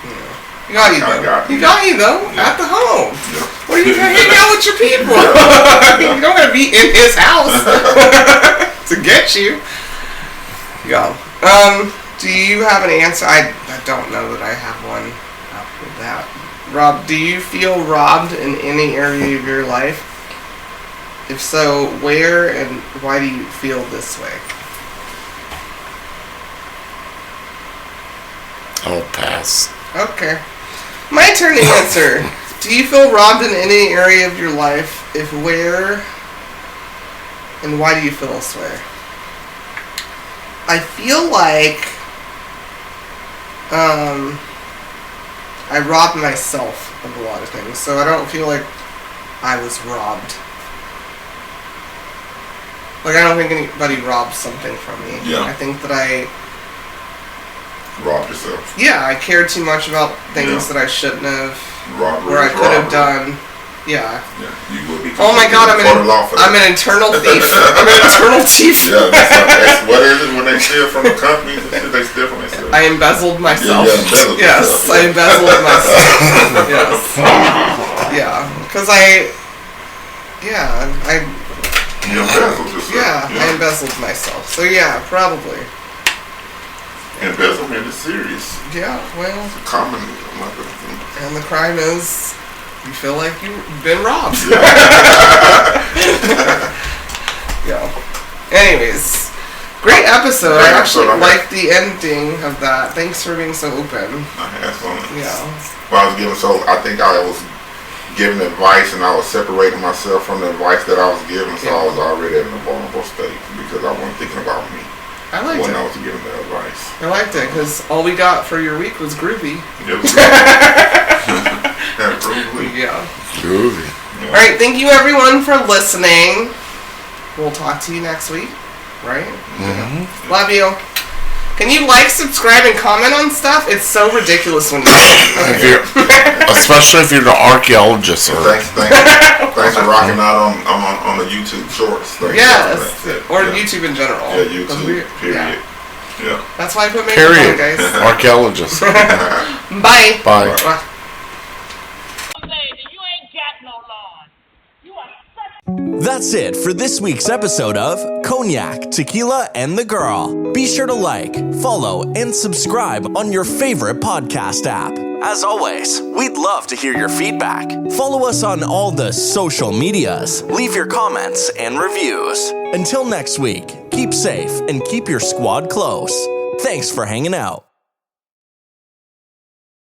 Yeah. He got you though. He got you though. At the home. Yeah. Where you can hang out with your people. You don't gotta be in his house to get you. Yeah. Do you have an answer? I don't know that I have one after that. Rob, do you feel robbed in any area of your life? If so, where and why do you feel this way? I'll pass. Okay. My turn to answer. Do you feel robbed in any area of your life? If where? And why do you feel this way? I feel like I robbed myself of a lot of things, so I don't feel like I was robbed. Like, I don't think anybody robbed something from me. Yeah. I think that I Rob yourself. I cared too much about things that I shouldn't have, Robbery or I is could have robbery. done. Yeah. Yeah, you would be. Oh my God, I'm an internal thief. I'm an internal thief. Yeah, that's what is it when they steal from the companies and shit? They steal from themselves. I embezzled myself. embezzled Yes, yourself, I embezzled myself. Yes. Yeah, because I You embezzled yourself. I embezzled myself. So yeah, probably. Embezzlement is serious. Yeah, well, Common. and the crime is you feel like you've been robbed. Yeah. Anyways, great episode. I actually like the ending of that. Thanks for being so open. I had some. Yeah. Well, I think I was giving advice and I was separating myself from the advice that I was giving, so I was already in a vulnerable state because I wasn't thinking about me I liked when it. I was giving the advice. I liked it because all we got for your week was groovy. Yep. Yeah. Groovy. Yeah. All right. Thank you everyone for listening. We'll talk to you next week. Right? Mm-hmm. Love you. Can you like, subscribe, and comment on stuff? It's so ridiculous when you Especially if you're the archaeologist. So thanks for rocking out on the YouTube shorts. Yes, or YouTube in general. Yeah, YouTube. Period. Yeah. That's why I put makeup on, guys. Archaeologist. Bye. Bye. That's it for this week's episode of Cognac, Tequila, and the Girl. Be sure to like, follow, and subscribe on your favorite podcast app. As always, we'd love to hear your feedback. Follow us on all the social medias. Leave your comments and reviews. Until next week, keep safe and keep your squad close. Thanks for hanging out.